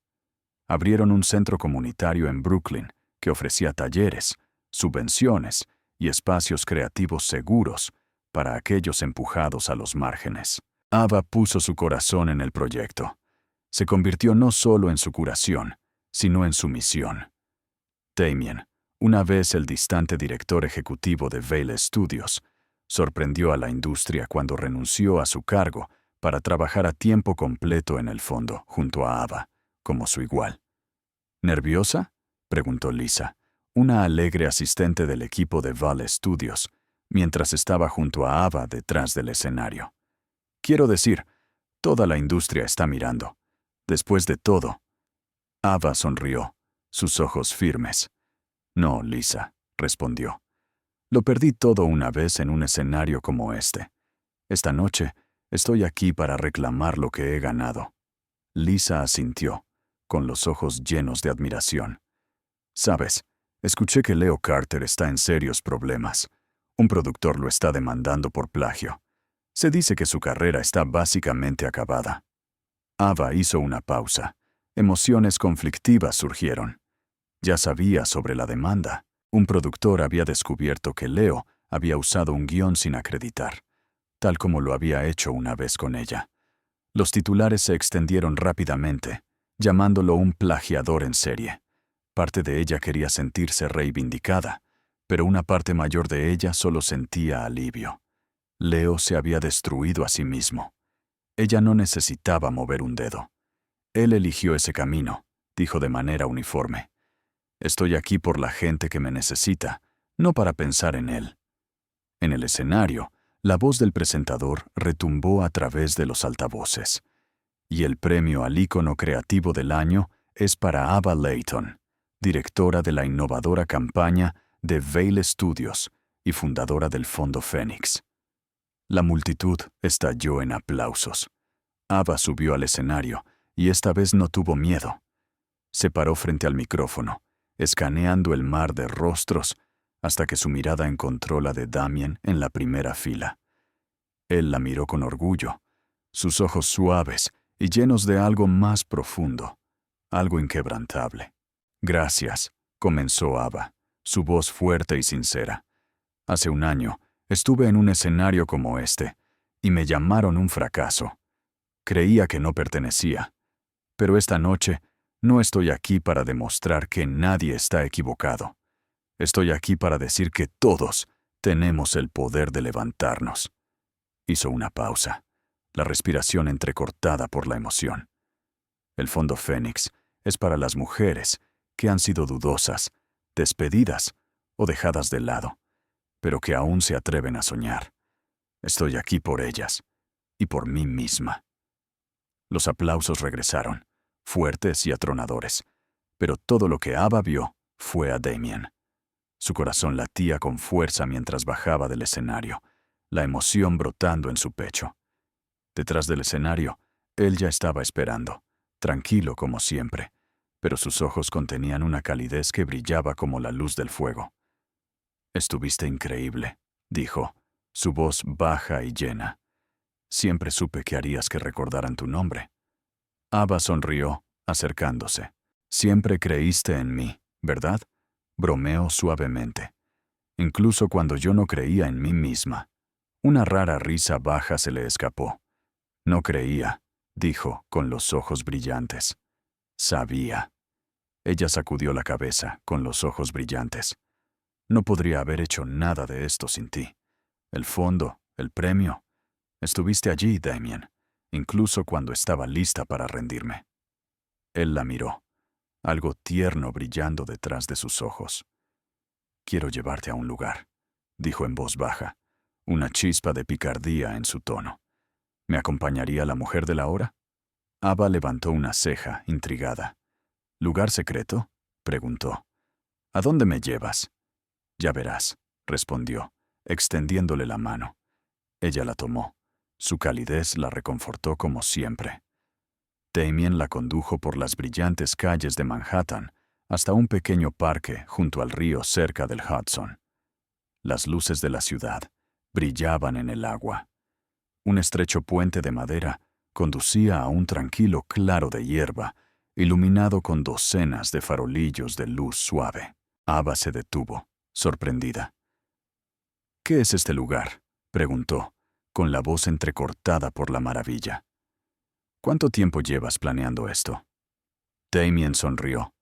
Abrieron un centro comunitario en Brooklyn que ofrecía talleres, subvenciones y espacios creativos seguros para aquellos empujados a los márgenes. Ava puso su corazón en el proyecto. Se convirtió no solo en su curación, sino en su misión. Damien, una vez el distante director ejecutivo de Vale Studios, sorprendió a la industria cuando renunció a su cargo para trabajar a tiempo completo en el fondo, junto a Ava, como su igual. ¿Nerviosa?, preguntó Lisa, una alegre asistente del equipo de Vale Studios, mientras estaba junto a Ava detrás del escenario. Quiero decir, toda la industria está mirando. Después de todo. Ava sonrió, sus ojos firmes. No, Lisa, respondió. Lo perdí todo una vez en un escenario como este. Esta noche estoy aquí para reclamar lo que he ganado. Lisa asintió, con los ojos llenos de admiración. Sabes, escuché que Leo Carter está en serios problemas. Un productor lo está demandando por plagio. Se dice que su carrera está básicamente acabada. Ava hizo una pausa. Emociones conflictivas surgieron. Ya sabía sobre la demanda. Un productor había descubierto que Leo había usado un guión sin acreditar, tal como lo había hecho una vez con ella. Los titulares se extendieron rápidamente, llamándolo un plagiador en serie. Parte de ella quería sentirse reivindicada, pero una parte mayor de ella solo sentía alivio. Leo se había destruido a sí mismo. Ella no necesitaba mover un dedo. Él eligió ese camino, dijo de manera uniforme. Estoy aquí por la gente que me necesita, no para pensar en él. En el escenario, la voz del presentador retumbó a través de los altavoces. Y el premio al ícono creativo del año es para Ava Layton, directora de la innovadora campaña de Vale Studios y fundadora del Fondo Fénix. La multitud estalló en aplausos. Ava subió al escenario, y esta vez no tuvo miedo. Se paró frente al micrófono, escaneando el mar de rostros, hasta que su mirada encontró la de Damien en la primera fila. Él la miró con orgullo, sus ojos suaves y llenos de algo más profundo, algo inquebrantable. «Gracias», comenzó Ava, su voz fuerte y sincera. «Hace un año estuve en un escenario como este, y me llamaron un fracaso. Creía que no pertenecía. Pero esta noche no estoy aquí para demostrar que nadie está equivocado. Estoy aquí para decir que todos tenemos el poder de levantarnos». Hizo una pausa, la respiración entrecortada por la emoción. El Fondo Fénix es para las mujeres que han sido dudosas, despedidas o dejadas de lado, pero que aún se atreven a soñar. Estoy aquí por ellas y por mí misma. Los aplausos regresaron, fuertes y atronadores, pero todo lo que Ava vio fue a Damien. Su corazón latía con fuerza mientras bajaba del escenario, la emoción brotando en su pecho. Detrás del escenario, él ya estaba esperando, tranquilo como siempre, pero sus ojos contenían una calidez que brillaba como la luz del fuego. «Estuviste increíble», dijo, su voz baja y llena. «Siempre supe que harías que recordaran tu nombre». Ava sonrió, acercándose. «Siempre creíste en mí, ¿verdad?», bromeó suavemente. «Incluso cuando yo no creía en mí misma». Una rara risa baja se le escapó. «No creía», dijo, con los ojos brillantes. «Sabía». Ella sacudió la cabeza, con los ojos brillantes. «No podría haber hecho nada de esto sin ti. El fondo, el premio. Estuviste allí, Damien, incluso cuando estaba lista para rendirme». Él la miró, algo tierno brillando detrás de sus ojos. «Quiero llevarte a un lugar», dijo en voz baja, una chispa de picardía en su tono. «¿Me acompañaría la mujer de la hora?» Ava levantó una ceja, intrigada. «¿Lugar secreto?», preguntó. «¿A dónde me llevas?» «Ya verás», respondió, extendiéndole la mano. Ella la tomó. Su calidez la reconfortó como siempre. Damien la condujo por las brillantes calles de Manhattan hasta un pequeño parque junto al río cerca del Hudson. Las luces de la ciudad brillaban en el agua. Un estrecho puente de madera conducía a un tranquilo claro de hierba, iluminado con docenas de farolillos de luz suave. Ava se detuvo, sorprendida. «¿Qué es este lugar?», preguntó, con la voz entrecortada por la maravilla. «¿Cuánto tiempo llevas planeando esto?». Damien sonrió,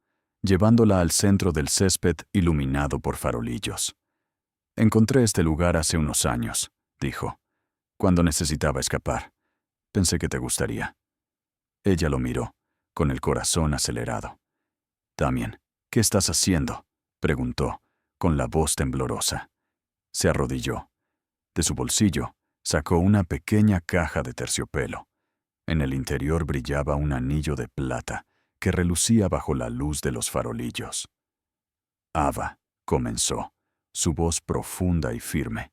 llevándola al centro del césped iluminado por farolillos. «Encontré este lugar hace unos años», dijo, «cuando necesitaba escapar. Pensé que te gustaría». Ella lo miró, con el corazón acelerado. «Damien, ¿qué estás haciendo?», preguntó, con la voz temblorosa. Se arrodilló. De su bolsillo sacó una pequeña caja de terciopelo. En el interior brillaba un anillo de plata que relucía bajo la luz de los farolillos. «Ava», comenzó, su voz profunda y firme.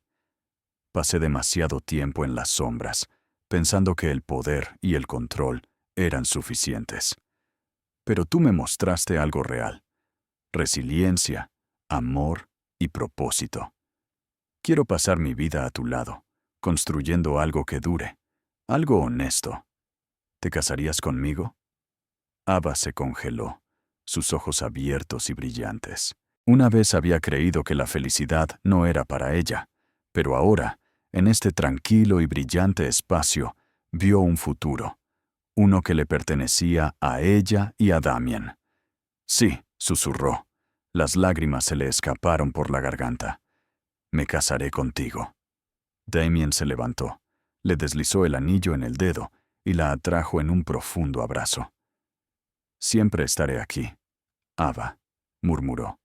«Pasé demasiado tiempo en las sombras, pensando que el poder y el control eran suficientes. Pero tú me mostraste algo real: resiliencia, amor y propósito. Quiero pasar mi vida a tu lado, construyendo algo que dure, algo honesto. ¿Te casarías conmigo?». Ava se congeló, sus ojos abiertos y brillantes. Una vez había creído que la felicidad no era para ella, pero ahora, en este tranquilo y brillante espacio, vio un futuro, uno que le pertenecía a ella y a Damien. «Sí», susurró. Las lágrimas se le escaparon por la garganta. «Me casaré contigo». Damien se levantó, le deslizó el anillo en el dedo y la atrajo en un profundo abrazo. «Siempre estaré aquí, Ava», murmuró.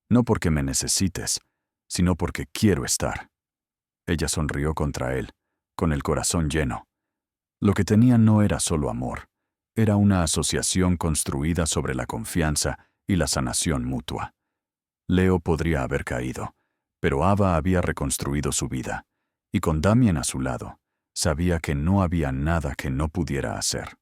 «No porque me necesites, sino porque quiero estar». Ella sonrió contra él, con el corazón lleno. Lo que tenía no era solo amor, era una asociación construida sobre la confianza y la sanación mutua. Leo podría haber caído, pero Ava había reconstruido su vida, y con Damien a su lado, Sabía que no había nada que no pudiera hacer.